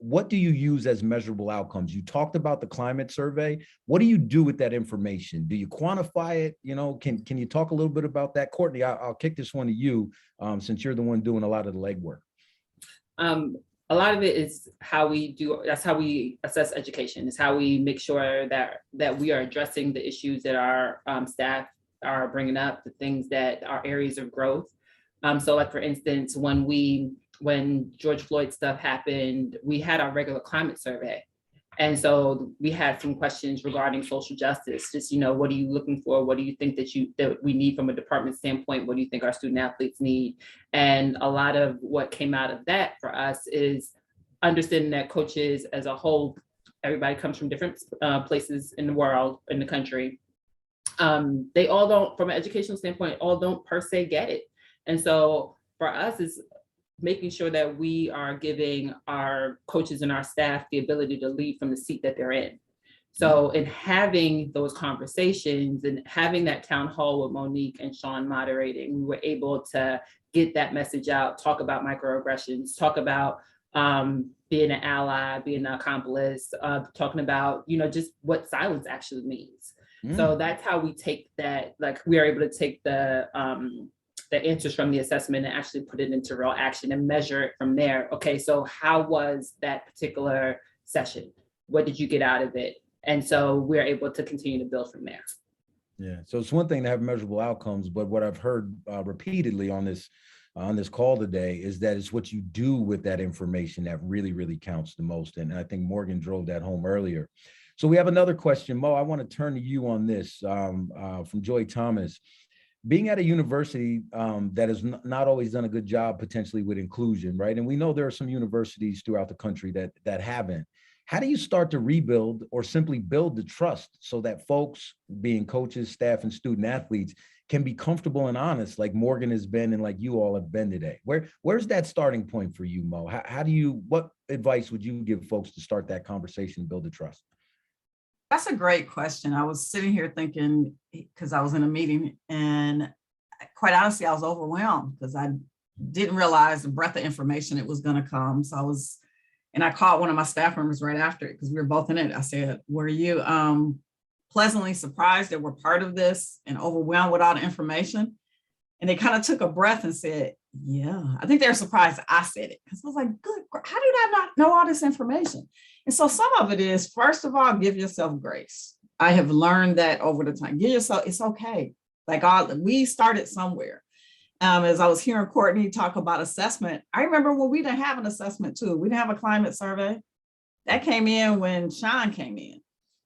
what do you use as measurable outcomes? You talked about the climate survey. What do you do with that information? Do you quantify it? You know, can you talk a little bit about that? Courtney, I'll kick this one to you, since you're the one doing a lot of the legwork. A lot of it is that's how we assess education. It's how we make sure that we are addressing the issues that our staff are bringing up, the things that are areas of growth. So like, for instance, when George Floyd stuff happened, we had our regular climate survey. And so we had some questions regarding social justice, just, what are you looking for? What do you think that we need from a department standpoint? What do you think our student athletes need? And a lot of what came out of that for us is understanding that coaches as a whole, everybody comes from different places in the world, in the country. They all don't, from an educational standpoint, all don't per se get it. And so for us, it's making sure that we are giving our coaches and our staff the ability to lead from the seat that they're in. So in having those conversations and having that town hall with Monique and Sean moderating, we were able to get that message out, talk about microaggressions, talk about being an ally, being an accomplice, talking about, just what silence actually means. So that's how we take that, like we are able to take the answers from the assessment and actually put it into real action and measure it from there. Okay, so how was that particular session? What did you get out of it? And so we're able to continue to build from there. Yeah, so it's one thing to have measurable outcomes, but what I've heard repeatedly on this call today is that it's what you do with that information that really, really counts the most. And I think Morgan drove that home earlier. So we have another question. Mo, I want to turn to you on this from Joy Thomas. Being at a university that has not always done a good job potentially with inclusion, right? And we know there are some universities throughout the country that haven't. How do you start to rebuild or simply build the trust so that folks, being coaches, staff, and student athletes, can be comfortable and honest like Morgan has been and like you all have been today? Where's that starting point for you, Mo? What advice would you give folks to start that conversation and build the trust? That's a great question. I was sitting here thinking, because I was in a meeting, and quite honestly, I was overwhelmed because I didn't realize the breadth of information it was going to come. So I called one of my staff members right after it because we were both in it. I said, were you pleasantly surprised that we're part of this and overwhelmed with all the information? And they kind of took a breath and said, yeah. I think they're surprised I said it because I was like, good, how did I not know all this information? And so some of it is, first of all, give yourself grace. I have learned that over the time. Give yourself, it's okay. Like we started somewhere. As I was hearing Courtney talk about assessment, I remember when we didn't have an assessment tool. We didn't have a climate survey. That came in when Sean came in.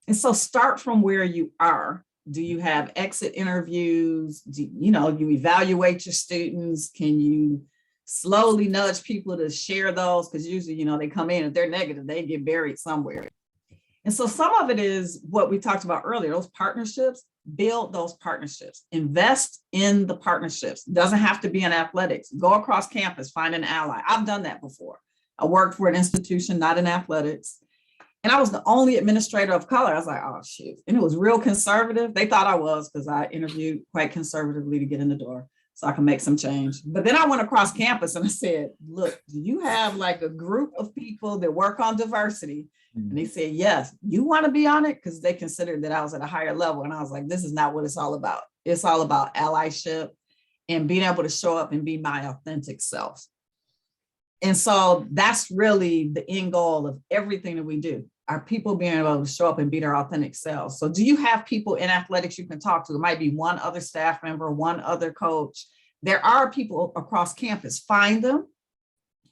And so start from where you are. Do you have exit interviews? You evaluate your students? Can you slowly nudge people to share those? Because usually, they come in, if they're negative, they get buried somewhere. And so some of it is what we talked about earlier, those partnerships. Build those partnerships, invest in the partnerships. Doesn't have to be in athletics. Go across campus, find an ally. I've done that before. I worked for an institution, not in athletics. And I was the only administrator of color. I was like, oh, shoot. And it was real conservative. They thought I was because I interviewed quite conservatively to get in the door so I can make some change. But then I went across campus and I said, look, do you have like a group of people that work on diversity? And they said, yes. You want to be on it? Because they considered that I was at a higher level. And I was like, this is not what it's all about. It's all about allyship and being able to show up and be my authentic self. And so that's really the end goal of everything that we do. Are people being able to show up and be their authentic selves? So do you have people in athletics you can talk to? It might be one other staff member, one other coach. There are people across campus. Find them,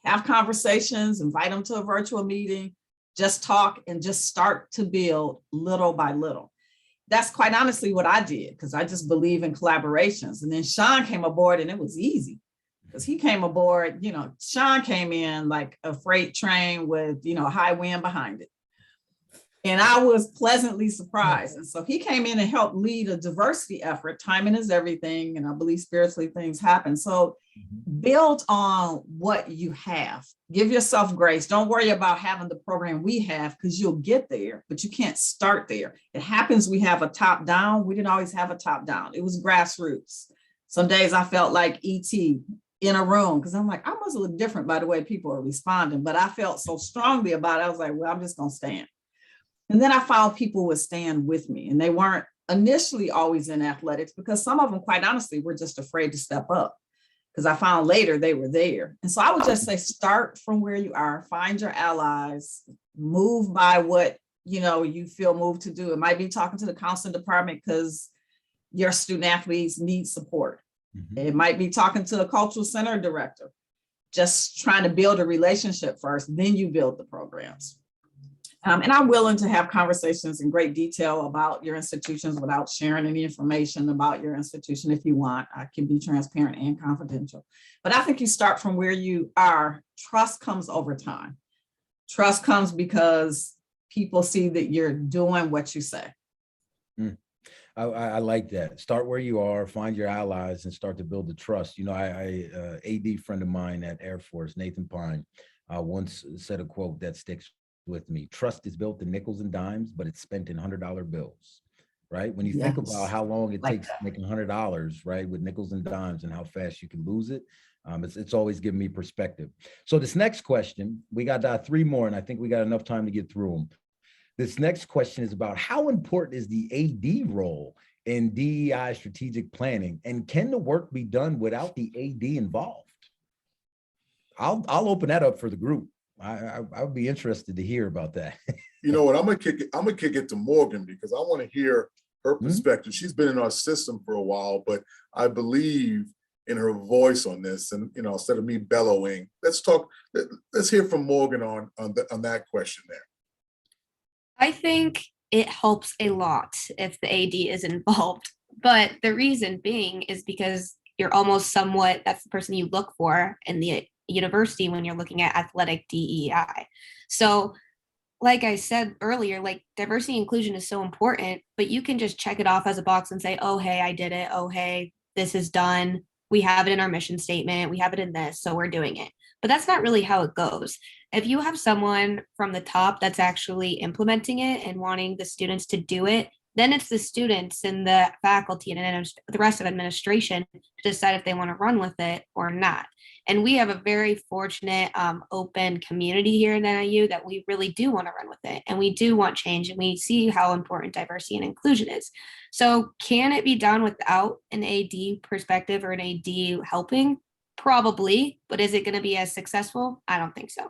have conversations, invite them to a virtual meeting, just talk and just start to build little by little. That's quite honestly what I did because I just believe in collaborations. And then Sean came aboard and it was easy because he came aboard, Sean came in like a freight train with, a high wind behind it. And I was pleasantly surprised. And so he came in and helped lead a diversity effort. Timing is everything. And I believe spiritually things happen. So build on what you have. Give yourself grace. Don't worry about having the program we have because you'll get there, but you can't start there. It happens we have a top down. We didn't always have a top down. It was grassroots. Some days I felt like E.T. in a room because I'm like, I must look different by the way people are responding. But I felt so strongly about it. I was like, well, I'm just going to stand. And then I found people would stand with me and they weren't initially always in athletics because some of them, quite honestly, were just afraid to step up because I found later they were there. And so I would just say, start from where you are, find your allies, move by what, you feel moved to do. It might be talking to the counseling department because your student athletes need support. It might be talking to a cultural center director, just trying to build a relationship first, then you build the programs. And I'm willing to have conversations in great detail about your institutions without sharing any information about your institution if you want. I can be transparent and confidential. But I think you start from where you are. Trust comes over time. Trust comes because people see that you're doing what you say. I like that. Start where you are, find your allies, and start to build the trust. You know, AD friend of mine at Air Force, Nathan Pine, once said a quote that sticks with me. Trust is built in nickels and dimes, but it's spent in $100 bills, right? When you think about how long it takes to make $100, right, with nickels and dimes and how fast you can lose it, it's always given me perspective. So this next question, we got 3 more, and I think we got enough time to get through them. This next question is about how important is the AD role in DEI strategic planning, and can the work be done without the AD involved? I'll open that up for the group. I would be interested to hear about that. You know what? I'm gonna kick it to Morgan because I want to hear her perspective. She's been in our system for a while, but I believe in her voice on this. And you know, instead of me bellowing, let's hear from Morgan on that question there. I think it helps a lot if the AD is involved, but the reason being is because you're almost somewhat, that's the person you look for in the university when you're looking at athletic DEI. So like I said earlier, like diversity and inclusion is so important, but you can just check it off as a box and say, oh, hey, I did it. Oh, hey, this is done. We have it in our mission statement. We have it in this, so we're doing it. But that's not really how it goes. If you have someone from the top that's actually implementing it and wanting the students to do it, then it's the students and the faculty and the rest of administration to decide if they want to run with it or not. And we have a very fortunate, open community here in NIU that we really do want to run with it. And we do want change, and we see how important diversity and inclusion is. So can it be done without an AD perspective or an AD helping? Probably, but is it going to be as successful? I don't think so.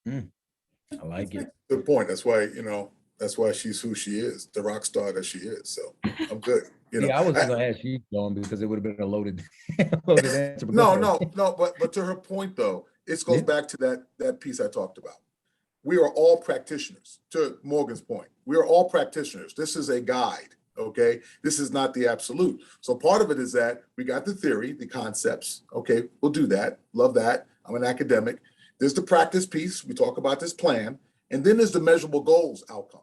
I like it. Good point. That's why she's who she is, the rock star that she is. So I'm good. You know, I was going to ask you, John, because it would have been a loaded answer. No. But to her point, though, it goes back to that piece I talked about. We are all practitioners. To Morgan's point, we are all practitioners. This is a guide. Okay, this is not the absolute. So part of it is that we got the theory, the concepts. Okay, we'll do that. Love that. I'm an academic. There's the practice piece. We talk about this plan. And then there's the measurable goals outcome.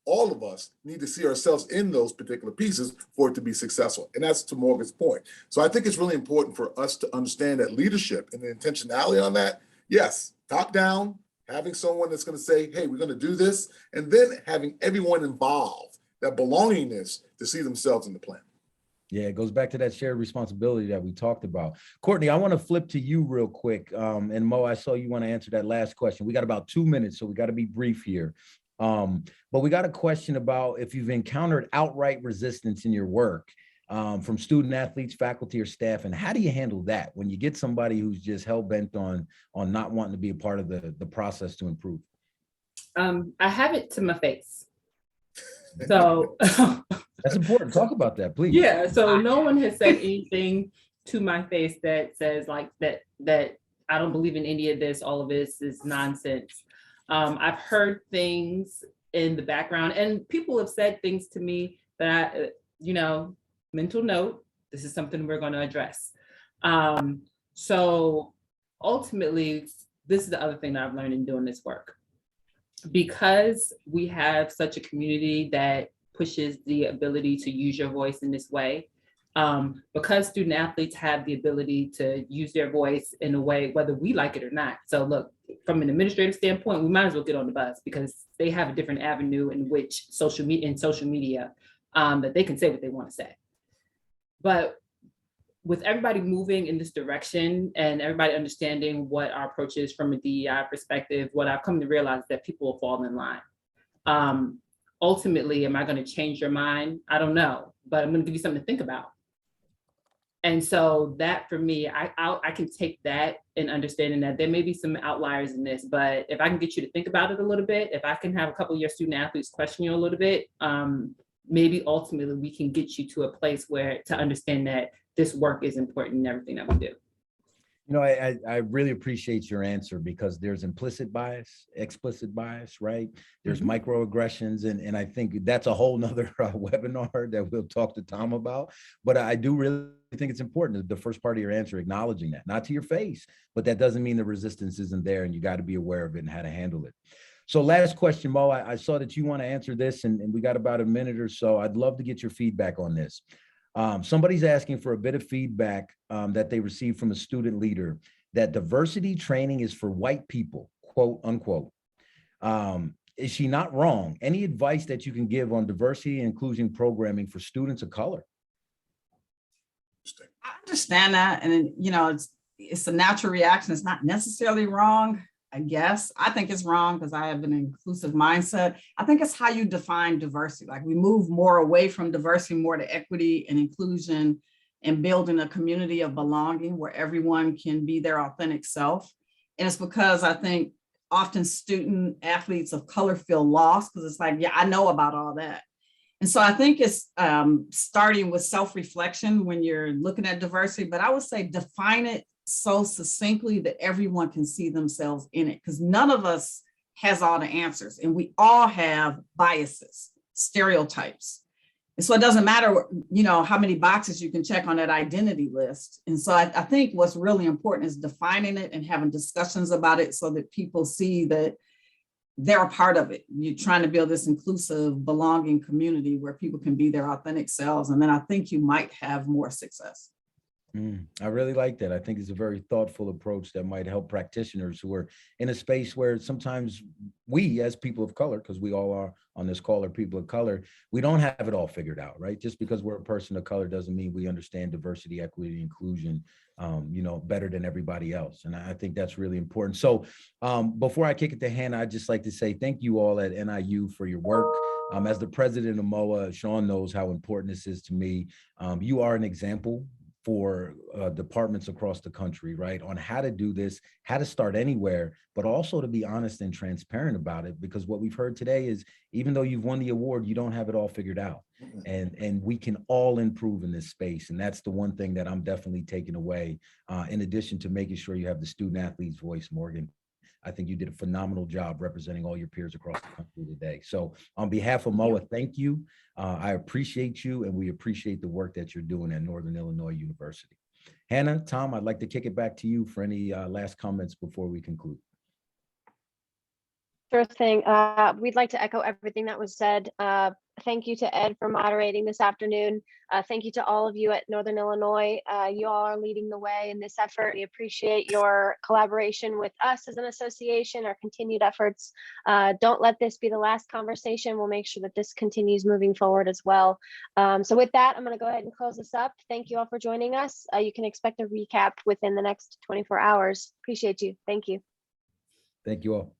All of us need to see ourselves in those particular pieces for it to be successful. And that's to Morgan's point. So I think it's really important for us to understand that leadership and the intentionality on that. Yes, top down, having someone that's going to say, hey, we're going to do this. And then having everyone involved, that belongingness to see themselves in the plan. Yeah, it goes back to that shared responsibility that we talked about. Courtney, I want to flip to you real quick. And Mo, I saw you want to answer that last question. We got about 2 minutes, so we got to be brief here. But we got a question about if you've encountered outright resistance in your work from student athletes, faculty, or staff, and how do you handle that when you get somebody who's just hell-bent on not wanting to be a part of the process to improve? I have it to my face. So that's important. Talk about that, please. Yeah. So no one has said anything to my face that says like that I don't believe in any of this. All of this is nonsense. I've heard things in the background, and people have said things to me that mental note, this is something we're going to address. So ultimately, this is the other thing that I've learned in doing this work. Because we have such a community that pushes the ability to use your voice in this way, because student athletes have the ability to use their voice in a way, whether we like it or not. So look, from an administrative standpoint, we might as well get on the bus because they have a different avenue in which social media that they can say what they want to say. But with everybody moving in this direction and everybody understanding what our approach is from a DEI perspective, what I've come to realize is that people will fall in line. Ultimately, am I going to change your mind? I don't know, but I'm going to give you something to think about. And so that for me, I can take that and understanding that there may be some outliers in this, but if I can get you to think about it a little bit, if I can have a couple of your student athletes question you a little bit, maybe ultimately we can get you to a place where to understand that this work is important in everything that we do. You know, I really appreciate your answer because there's implicit bias, explicit bias, right? There's microaggressions, and I think that's a whole nother webinar that we'll talk to Tom about. But I do really think it's important, the first part of your answer, acknowledging that, not to your face, but that doesn't mean the resistance isn't there, and you got to be aware of it and how to handle it. So last question, Mo, I saw that you want to answer this, and we got about a minute or so. I'd love to get your feedback on this. Somebody's asking for a bit of feedback that they received from a student leader that diversity training is for white people, quote unquote. Is she not wrong? Any advice that you can give on diversity and inclusion programming for students of color? I understand that. And, you know, it's a natural reaction. It's not necessarily wrong, I guess. I think it's wrong because I have an inclusive mindset. I think it's how you define diversity. Like, we move more away from diversity, more to equity and inclusion and building a community of belonging where everyone can be their authentic self. And it's because I think often student athletes of color feel lost because it's like, yeah, I know about all that. And so I think it's starting with self-reflection when you're looking at diversity, but I would say define it so succinctly that everyone can see themselves in it, because none of us has all the answers and we all have biases, stereotypes. And so it doesn't matter, you know, how many boxes you can check on that identity list. And so I think what's really important is defining it and having discussions about it so that people see that they're a part of it. You're trying to build this inclusive, belonging community where people can be their authentic selves. And then I think you might have more success. I really like that. I think it's a very thoughtful approach that might help practitioners who are in a space where sometimes we, as people of color, because we all are on this call, are people of color, we don't have it all figured out, right? Just because we're a person of color doesn't mean we understand diversity, equity, inclusion, you know, better than everybody else. And I think that's really important. So before I kick it to Hannah, I'd just like to say thank you all at NIU for your work. As the president of MOAA, Sean knows how important this is to me. You are an example for departments across the country, right, on how to do this, how to start anywhere, but also to be honest and transparent about it, because what we've heard today is even though you've won the award, you don't have it all figured out. And we can all improve in this space. And that's the one thing that I'm definitely taking away, in addition to making sure you have the student athlete's voice, Morgan. I think you did a phenomenal job representing all your peers across the country today. So on behalf of MOAA, thank you. I appreciate you, and we appreciate the work that you're doing at Northern Illinois University. Hannah, Tom, I'd like to kick it back to you for any last comments before we conclude. Sure thing. We'd like to echo everything that was said. Thank you to Ed for moderating this afternoon. Thank you to all of you at Northern Illinois. You all are leading the way in this effort. We appreciate your collaboration with us as an association, our continued efforts. Don't let this be the last conversation. We'll make sure that this continues moving forward as well. So with that, I'm going to go ahead and close this up. Thank you all for joining us. You can expect a recap within the next 24 hours. Appreciate you. Thank you. Thank you all.